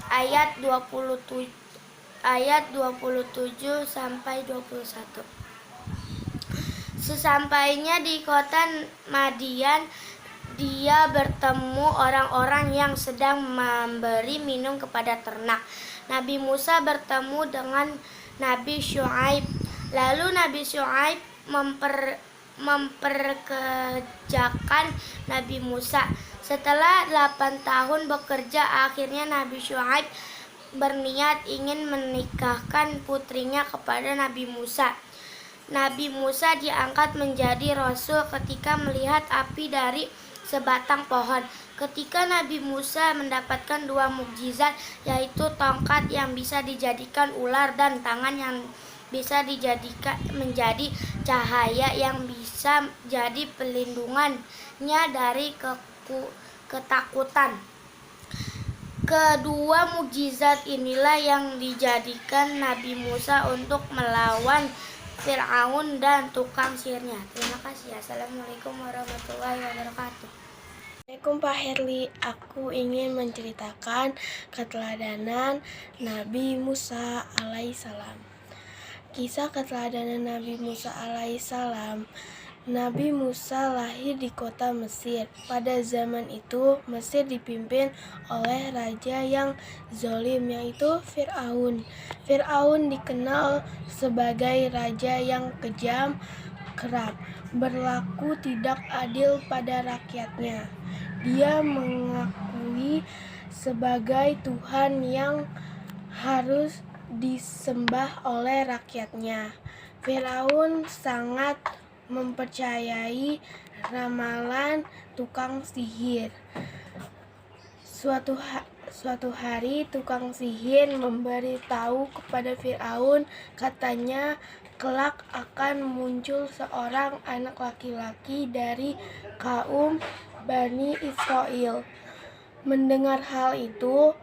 ayat 27 sampai 21. Sesampainya di kota Madian, dia bertemu orang-orang yang sedang memberi minum kepada ternak. Nabi Musa bertemu dengan Nabi Syuaib. Lalu Nabi Syuaib memperkerjakan Nabi Musa. Setelah 8 tahun bekerja, akhirnya Nabi Syuaib berniat ingin menikahkan putrinya kepada Nabi Musa. Nabi Musa diangkat menjadi rasul ketika melihat api dari sebatang pohon. Ketika Nabi Musa mendapatkan 2 mukjizat, yaitu tongkat yang bisa dijadikan ular dan tangan yang bisa dijadikan menjadi cahaya yang bisa jadi pelindungannya dari ketakutan. Kedua mukjizat inilah yang dijadikan Nabi Musa untuk melawan Firaun dan tukang sihirnya. Terima kasih. Assalamualaikum warahmatullahi wabarakatuh. Assalamualaikum Pak Herli, aku ingin menceritakan keteladanan Nabi Musa alaihissalam. Kisah keteladanan Nabi Musa alaihissalam. Nabi Musa lahir di kota Mesir. Pada zaman itu, Mesir dipimpin oleh raja yang zalim, yaitu Firaun. Firaun dikenal sebagai raja yang kejam, kerap berlaku tidak adil pada rakyatnya. Dia mengakui sebagai Tuhan yang harus disembah oleh rakyatnya. Firaun sangat mempercayai ramalan tukang sihir. Suatu hari tukang sihir memberitahu kepada Firaun, katanya kelak akan muncul seorang anak laki-laki dari kaum Bani Israel. Mendengar hal itu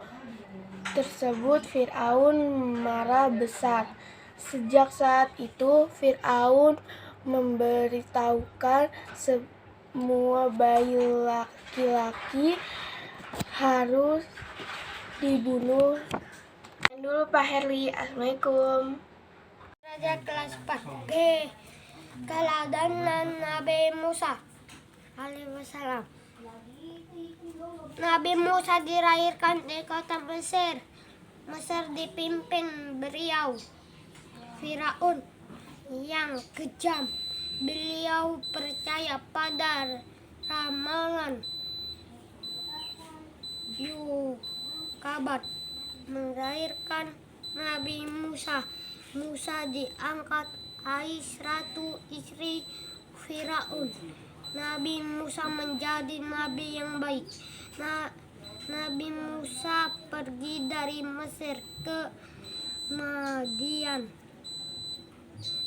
tersebut, Firaun marah besar. Sejak saat itu Firaun memberitahukan semua bayi laki-laki harus dibunuh. Dulu Pak Herli, Assalamualaikum. Raja kelas 4 G. Keteladanan Nabi Musa alaihissalam. Nabi Musa dilahirkan di kota Mesir. Mesir dipimpin beliau Firaun yang kejam. Beliau percaya pada ramalan Yukabat melahirkan Nabi Musa. Musa diangkat Aisyah, istri Firaun. Nabi Musa menjadi nabi yang baik. Nabi Musa pergi dari Mesir ke Madian.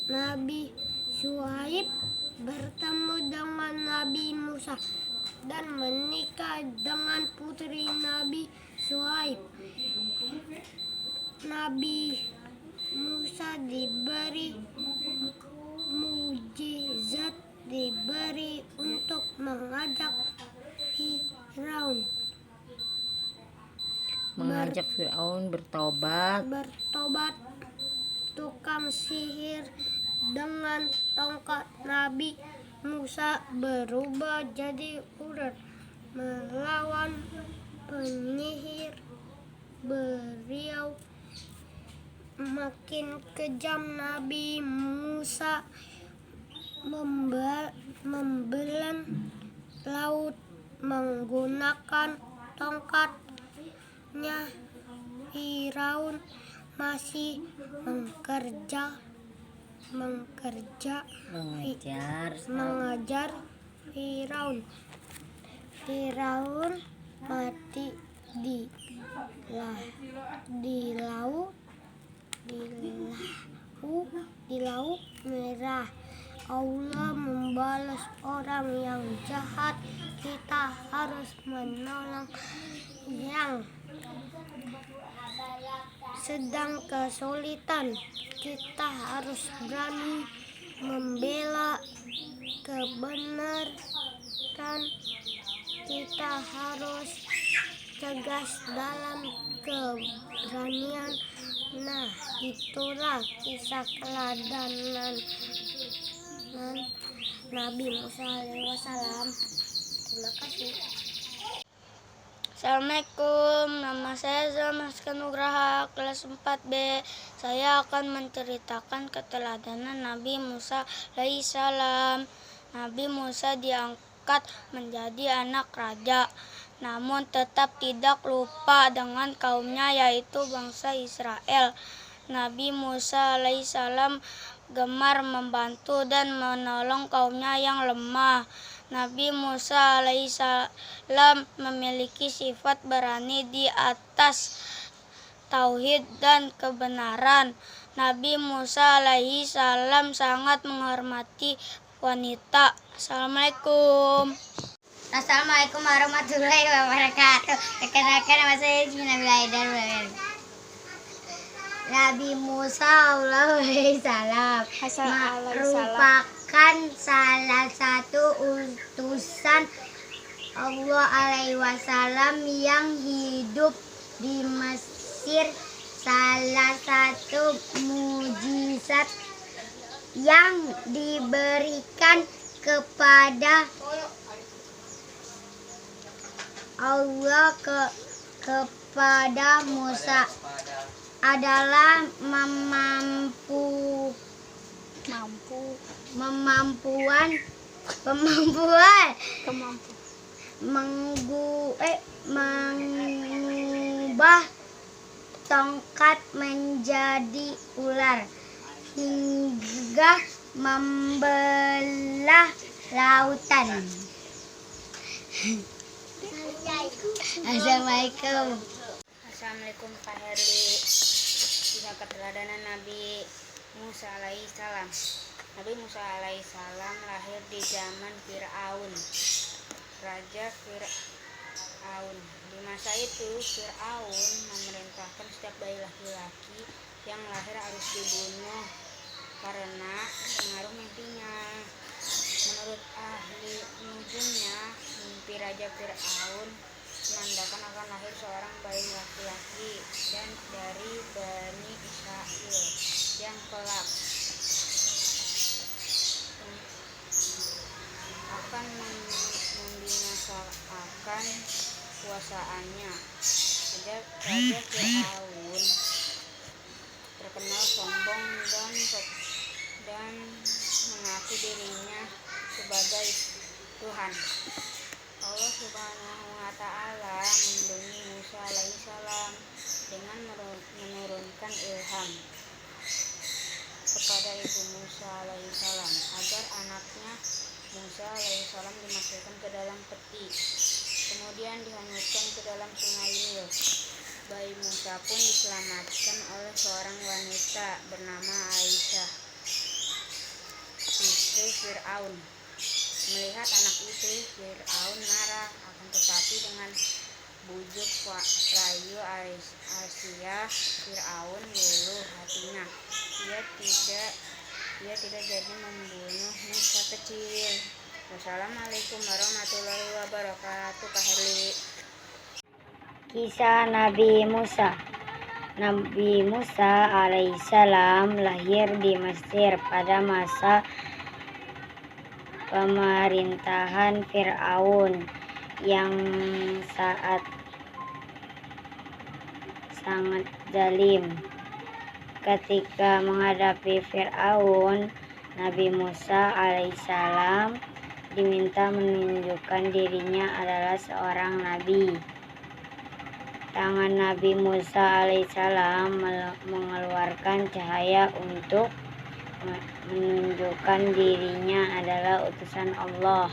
Nabi Syuaib bertemu dengan Nabi Musa dan menikah dengan putri Nabi Syuaib. Nabi Musa diberi mukjizat, diberi untuk mengajak Firaun Firaun bertobat. Tukang sihir dengan tongkat Nabi Musa berubah jadi ular melawan penyihir beliau. Makin kejam Nabi Musa membelah laut menggunakan tongkatnya. Firaun masih mengajar Firaun. Firaun mati di laut merah. Allah membalas orang yang jahat. Kita harus menolong yang sedang kesulitan. Kita harus berani membela kebenaran. Kita harus tegas dalam keberanian. Nah, itulah kisah keteladanan Nabi Musa alaihissalam. Terima kasih. Assalamualaikum, nama saya Zalmas Nugraha, kelas 4B. Saya akan menceritakan keteladanan Nabi Musa alaihissalam. Nabi Musa diangkat menjadi anak raja, namun tetap tidak lupa dengan kaumnya, yaitu bangsa Israel. Nabi Musa alaihissalam gemar membantu dan menolong kaumnya yang lemah. Nabi Musa alaihissalam memiliki sifat berani di atas tauhid dan kebenaran. Nabi Musa alaihissalam sangat menghormati wanita. Assalamualaikum. Assalamualaikum warahmatullahi wabarakatuh. Perkenalkan nama saya Bismillahirrahmanirrahim. Nabi Musa alaihissalam merupakan salah satu utusan Allah alaihi wasallam yang hidup di Mesir. Salah satu mujizat yang diberikan kepada Allah kepada Musa adalah mengubah tongkat menjadi ular hingga membelah lautan. Assalamualaikum. Assalamualaikum Pak Herli. Kisah keteladanan Nabi Musa alaihissalam. Nabi Musa alaihissalam lahir di zaman Fir'aun, Raja Fir'aun. Di masa itu Fir'aun memerintahkan setiap bayi laki-laki yang lahir harus dibunuh karena pengaruh mimpinya. Menurut ahli nujumnya, mimpi Raja Fir'aun menandakan akan lahir seorang bayi laki-laki dan dari Bani Israel yang kelak akan membinasakan kuasaannya. Raja Fir'aun terkenal sombong dan mengaku dirinya sebagai Tuhan. Allah Subhanahu wa Ta'ala melindungi Musa alaihissalam dengan menurunkan ilham kepada ibu Musa alaihissalam agar anaknya Musa alaihissalam dimasukkan ke dalam peti, kemudian dihanyutkan ke dalam sungai Nil. Bayi Musa pun diselamatkan oleh seorang wanita bernama Aisyah, istri Fir'aun. Melihat anak itu, Fir'aun marah, akan tetapi dengan bujuk rayu Aisyah, Fir'aun luluh hatinya. Dia tidak jadi membunuh Musa kecil. Wassalamualaikum warahmatullahi wabarakatuh. Pak Herli. Kisah Nabi Musa. Nabi Musa alaihissalam lahir di Mesir pada masa pemerintahan Fir'aun yang sangat zalim. Ketika menghadapi Fir'aun, Nabi Musa alaihissalam diminta menunjukkan dirinya adalah seorang nabi. Tangan Nabi Musa alaihissalam mengeluarkan cahaya untuk menunjukkan dirinya adalah utusan Allah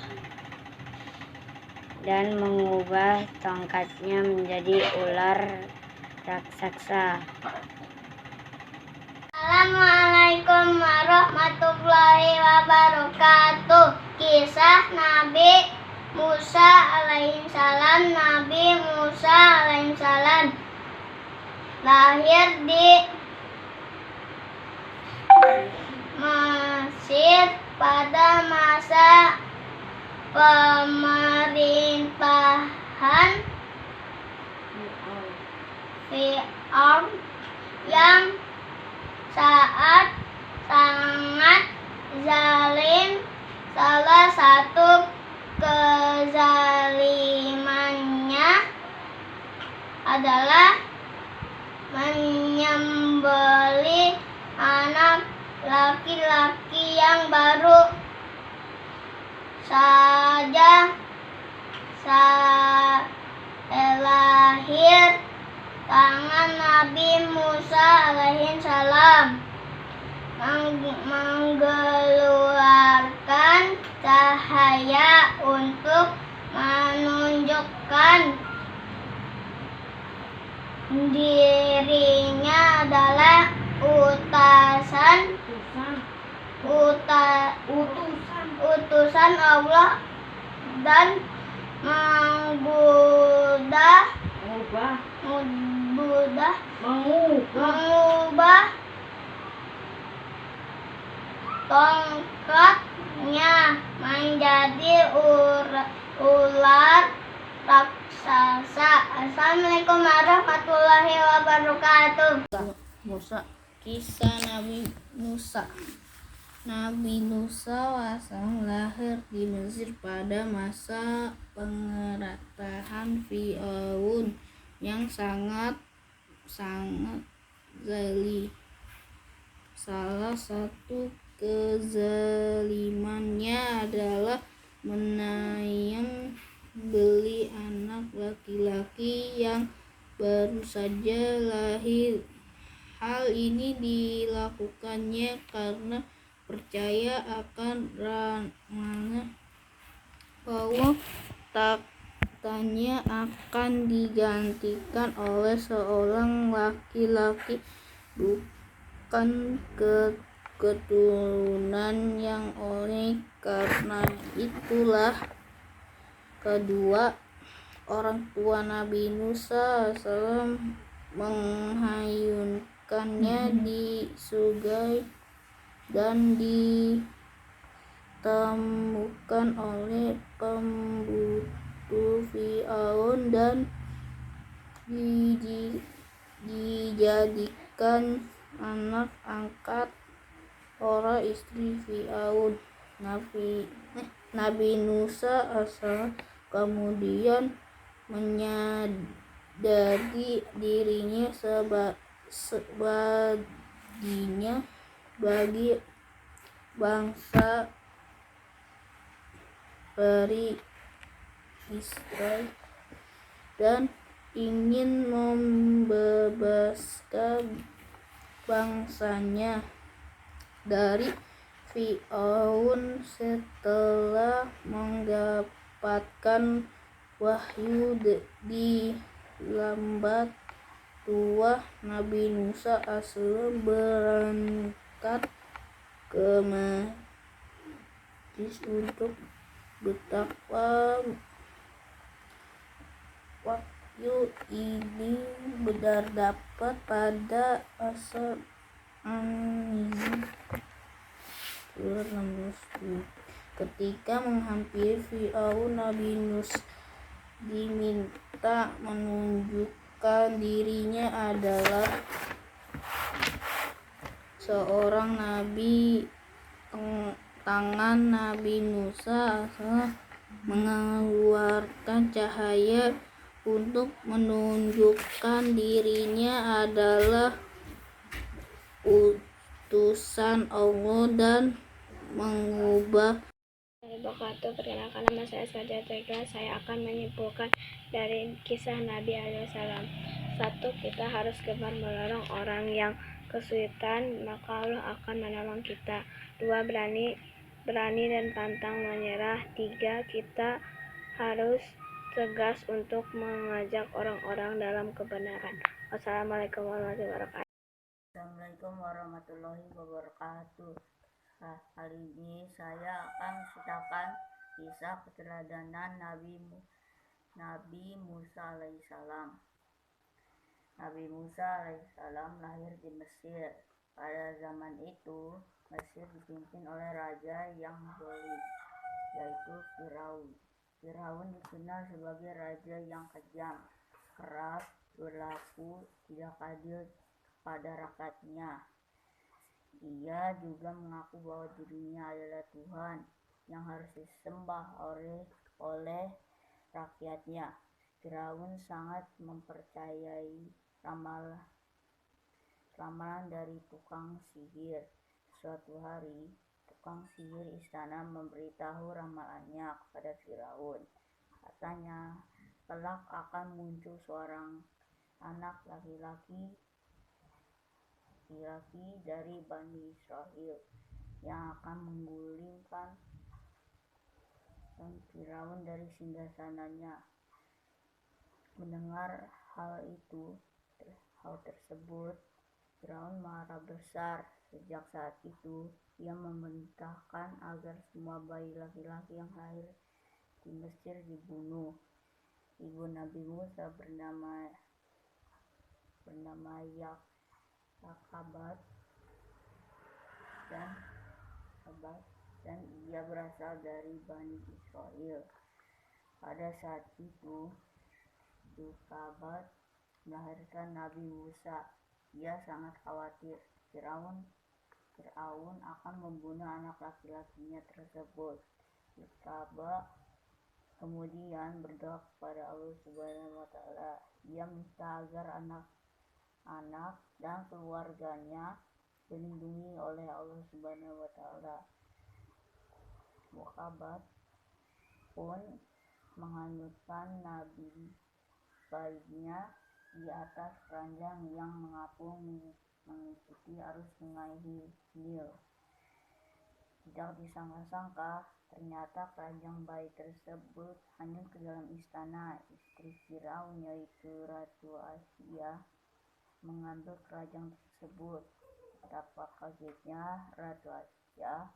dan mengubah tongkatnya menjadi ular raksasa. Assalamualaikum warahmatullahi wabarakatuh. Kisah Nabi Musa alaihissalam. Nabi Musa alaihissalam lahir di Mesir pada masa pemerintahan Fir'aun yang sangat zalim. Salah satu kezalimannya adalah menyembelih anak laki-laki yang baru saja lahir. Tangan Nabi Musa alaihissalam mengeluarkan cahaya untuk menunjukkan dirinya adalah utusan Allah dan mengubah tongkatnya menjadi ular raksasa. Assalamualaikum warahmatullahi wabarakatuh. Kisah Nabi Musa. Nabi Musa wassalam lahir di Mesir pada masa pemerintahan Fir'aun yang sangat zalim. Salah satu kezalimannya adalah beli anak laki-laki yang baru saja lahir. Hal ini dilakukannya karena percaya akan ramalan bahwa taktanya akan digantikan oleh seorang laki-laki, bukan keturunan yang oleh karena itulah kedua orang tua Nabi Musa alaihissalam menghayunkannya di surga dan ditemukan oleh pembunuh Fir'aun dan dijadikan anak angkat orang istri Fir'aun. Nabi Musa alaihissalam kemudian menyadari dirinya bagi bangsa peri Israel dan ingin membebaskan bangsanya dari Fir'aun. Setelah mendapatkan wahyu di lambat tua, Nabi Musa alaihissalam berangkat ke Mesir untuk bertakwa. Wahyu ini terdapat pada asal surah 16. Ketika menghampiri Fir'aun, Nabi Musa diminta menunjukkan menampakkan dirinya adalah seorang nabi. Tangan Nabi Musa mengeluarkan cahaya untuk menunjukkan dirinya adalah utusan Allah dan mengubah. Perkenalkan, nama saya Saja Tegar. Saya akan menyimpulkan dari kisah Nabi Alaihissalam. 1. Kita harus gemar menolong orang yang kesulitan, maka Allah akan menolong kita. 2. Berani dan pantang menyerah. 3. Kita harus tegas untuk mengajak orang-orang dalam kebenaran. Wassalamualaikum warahmatullahi wabarakatuh. Assalamualaikum warahmatullahi wabarakatuh. Kali ini saya akan menceritakan kisah keteladanan Nabi Musa alaihissalam. Nabi Musa alaihissalam lahir di Mesir. Pada zaman itu, Mesir dipimpin oleh raja yang zalim, yaitu Firaun. Firaun dikenal sebagai raja yang kejam, keras, berlaku tidak adil pada rakyatnya. Ia juga mengaku bahwa dirinya adalah Tuhan yang harus disembah oleh rakyatnya. Firaun sangat mempercayai ramalan dari tukang sihir. Suatu hari, tukang sihir istana memberitahu ramalannya kepada Firaun. Katanya, kelak akan muncul seorang anak laki-laki dari Bani Israel yang akan menggulingkan Firaun dari singgasananya. Mendengar hal tersebut, Firaun marah besar. Sejak saat itu, ia memerintahkan agar semua bayi laki-laki yang lahir di Mesir dibunuh. Ibu Nabi Musa bernama Yokabat dan ia berasal dari Bani Israel. Pada saat itu, Yokabat melahirkan Nabi Musa. Ia sangat khawatir Firaun akan membunuh anak laki-lakinya tersebut. Yokabat kemudian berdoa kepada Allah Subhanahu wa Ta'ala. Ia minta agar anak dan keluarganya dilindungi oleh Allah Subhanahu wa Ta'ala. Yokabat pun menghanyutkan nabi bayinya di atas keranjang yang mengapung mengikuti arus sungai Nil. Tidak disangka-sangka, ternyata keranjang bayi tersebut hanyut ke dalam istana. Istri Firaun, yaitu Ratu Asia, mengambil keranjang tersebut. Betapa kagetnya Ratu Asia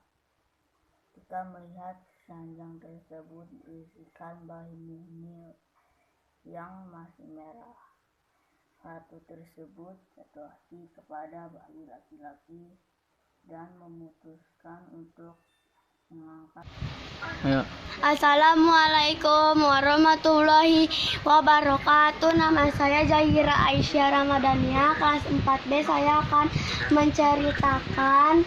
ketika melihat keranjang tersebut berisikan bayi mungil yang masih merah. Ratu tersebut jatuh hati kepada bayi laki-laki dan memutuskan untuk mengangkat. Assalamualaikum warahmatullahi wabarakatuh. Nama saya Zahira Aisyah Ramadhania, kelas 4B. Saya akan menceritakan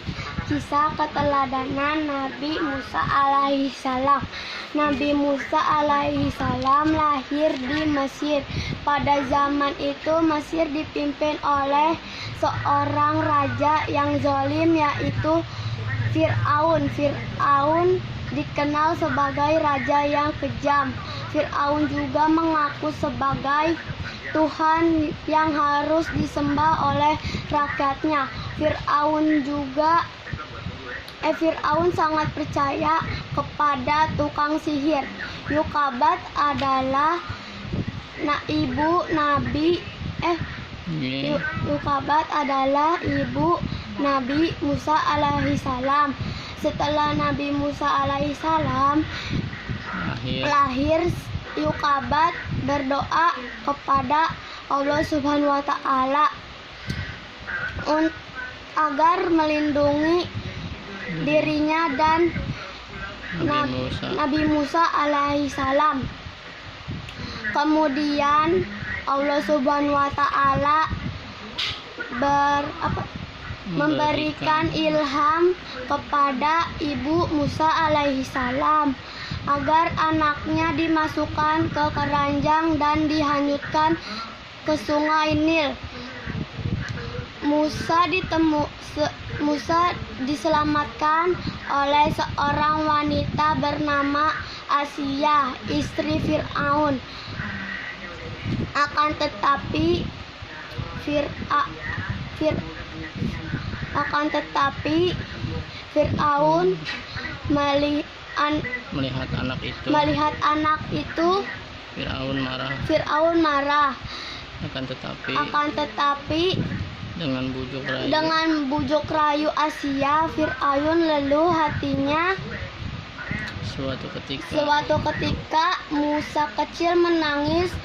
kisah keteladanan Nabi Musa alaihissalam. Nabi Musa alaihissalam lahir di Mesir. Pada zaman itu Mesir dipimpin oleh seorang raja yang zalim, yaitu Firaun. Firaun dikenal sebagai raja yang kejam. Firaun juga mengaku sebagai Tuhan yang harus disembah oleh rakyatnya. Firaun sangat percaya kepada tukang sihir. Yokabat adalah ibu Nabi Musa alaihissalam. Setelah Nabi Musa alaihissalam lahir, Yokabat berdoa kepada Allah Subhanahu wa Ta'ala agar melindungi dirinya dan Nabi Musa alaihissalam. Kemudian Allah Subhanahu wa taala memberikan ilham kepada Ibu Musa alaihi salam agar anaknya dimasukkan ke keranjang dan dihanyutkan ke sungai Nil. Musa diselamatkan oleh seorang wanita bernama Asia, istri Fir'aun. Akan tetapi Fir'aun melihat anak itu Fir'aun marah. Akan tetapi dengan bujuk rayu Asia, Fir'aun leluh hatinya. Suatu ketika Musa kecil menangis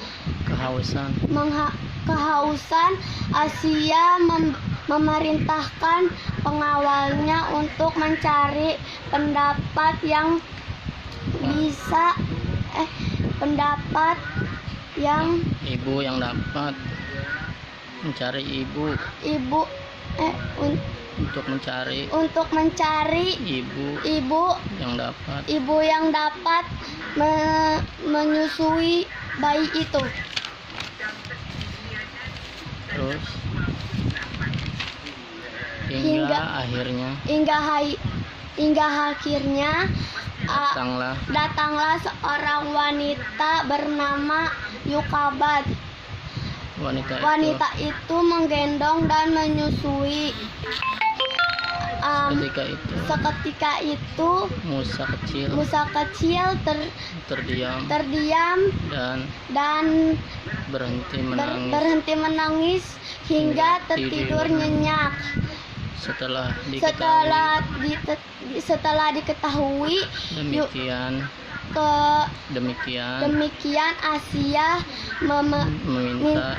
kehausan. Asia memerintahkan pengawalnya untuk mencari pendapat yang dapat mencari ibu yang dapat menyusui bayi itu. Terus hingga akhirnya datanglah seorang wanita bernama Yukabad. Wanita itu menggendong dan menyusui. Seketika itu Musa kecil terdiam dan berhenti menangis hingga tertidur nyenyak. Setelah diketahui demikian Asia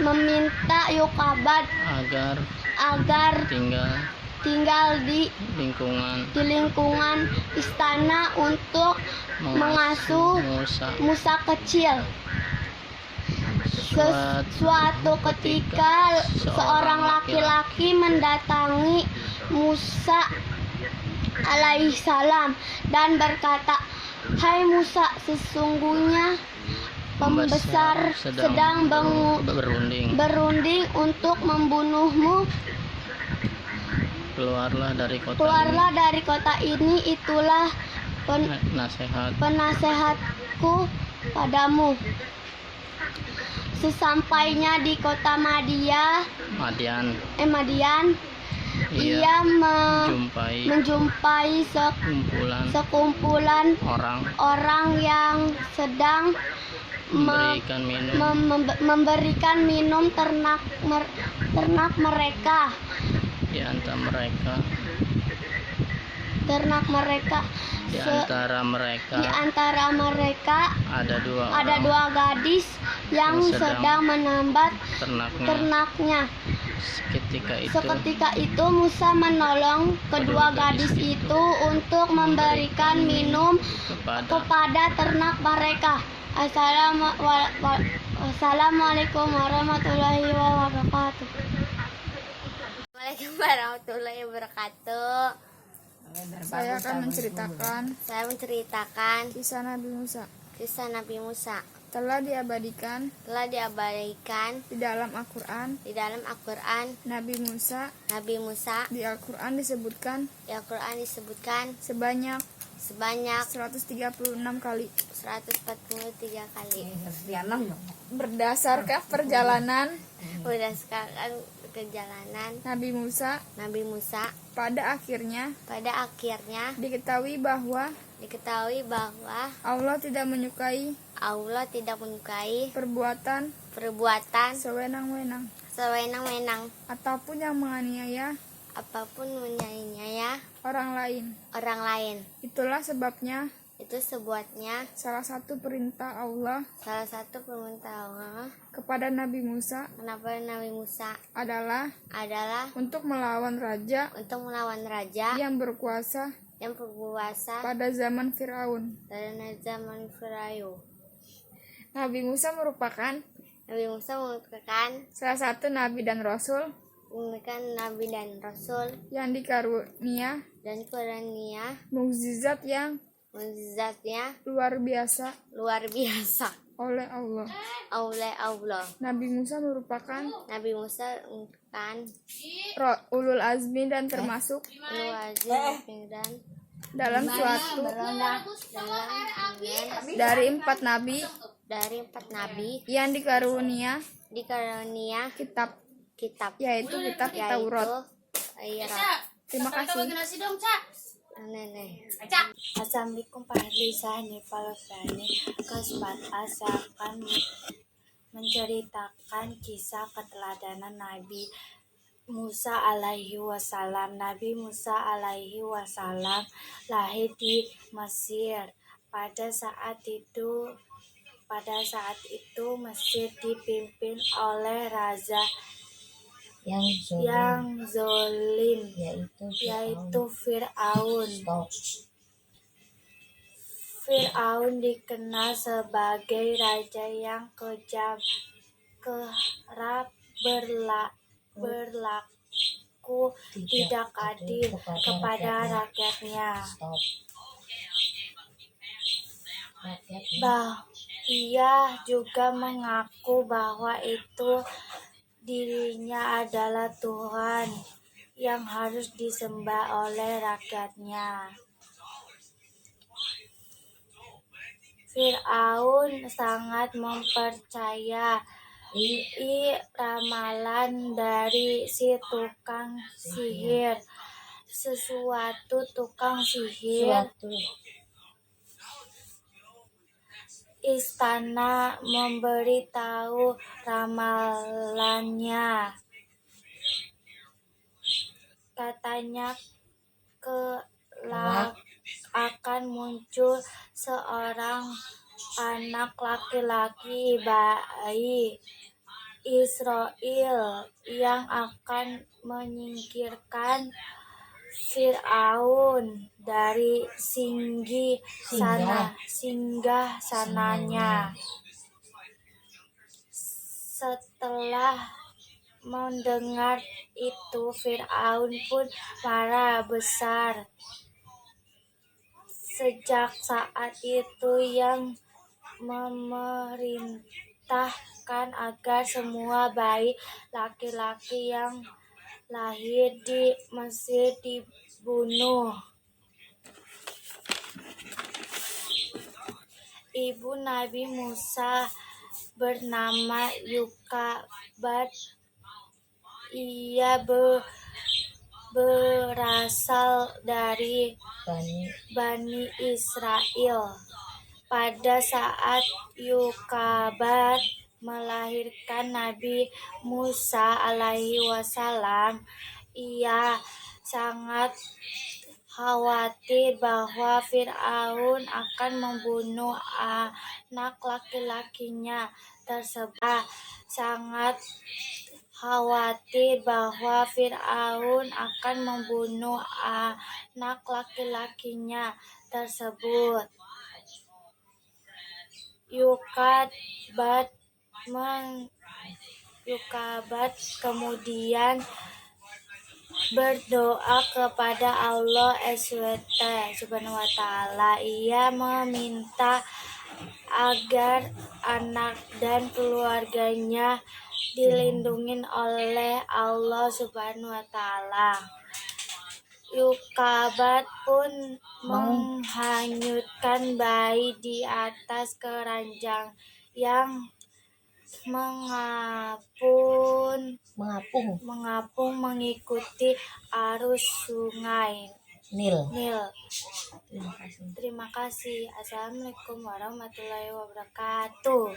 meminta Yukabad agar tinggal di lingkungan istana untuk mengasuh Musa kecil. Suatu ketika seorang laki-laki mendatangi Musa alaihissalam dan berkata, "Hai Musa, sesungguhnya pembesar sedang berunding untuk membunuhmu. Keluarlah dari kota ini, itulah penasehatku padamu." Sesampainya di kota Madian, ia menjumpai sekumpulan orang yang sedang memberikan minum ternak mereka. Di antara mereka ada dua gadis yang sedang menambat ternaknya. Seketika itu Musa menolong kedua gadis itu untuk memberikan minum kepada ternak mereka. Assalamualaikum warahmatullahi wabarakatuh. Waalaikumsalam warahmatullahi wabarakatuh. Saya akan menceritakan kisah Nabi Musa telah diabadikan di dalam Al-Quran. Nabi Musa di Al-Quran disebutkan sebanyak 136 kali. Berdasarkan perjalanan Nabi Musa pada akhirnya diketahui bahwa Allah tidak menyukai perbuatan sewenang-wenang ataupun yang menganiaya orang lain. Itulah sebabnya salah satu perintah Allah kepada Nabi Musa adalah untuk melawan raja yang berkuasa pada zaman Fir'aun. Nabi Musa merupakan Nabi Musa merupakan salah satu nabi dan rasul nabi dan rasul yang dikarunia mukjizatnya luar biasa oleh Allah. Nabi Musa merupakan ulul azmi dan termasuk dalam suatu dari empat nabi yang dikarunia kitab yaitu kitab Taurat. Terima kasih. Assalamualaikum warahmatullahi wabarakatuh. Kesempatan saya akan menceritakan kisah keteladanan Nabi Musa alaihi wasallam. Nabi Musa alaihi wasallam lahir di Mesir. Pada saat itu Mesir dipimpin oleh raja yang zalim, yaitu Fir'aun. Fir'aun dikenal sebagai raja yang kejam, kerap berlaku tidak adil kepada rakyatnya. Ia juga mengaku bahwa dirinya adalah Tuhan yang harus disembah oleh rakyatnya. Fir'aun sangat mempercayai ramalan dari si tukang sihir. Tukang sihir istana memberitahu ramalannya. Katanya kelak akan muncul seorang anak laki-laki bayi Israel yang akan menyingkirkan Fir'aun dari singgah sananya. Setelah mendengar itu, Fir'aun pun marah besar. Sejak saat itu yang memerintahkan agar semua bayi laki-laki yang lahir di Mesir dibunuh. Ibu Nabi Musa bernama Yokabat. Ia berasal dari Bani Israel. Pada saat Yokabat melahirkan Nabi Musa alaihi wasallam, ia sangat khawatir bahwa Fir'aun akan membunuh anak laki-lakinya tersebut. Yokabat kemudian berdoa kepada Allah Subhanahu wa Ta'ala. Ia meminta agar anak dan keluarganya dilindungi oleh Allah Subhanahu wa Ta'ala. Yokabat pun menghanyutkan bayi di atas keranjang yang mengapung mengikuti arus sungai Nil. Terima kasih. Assalamualaikum warahmatullahi wabarakatuh.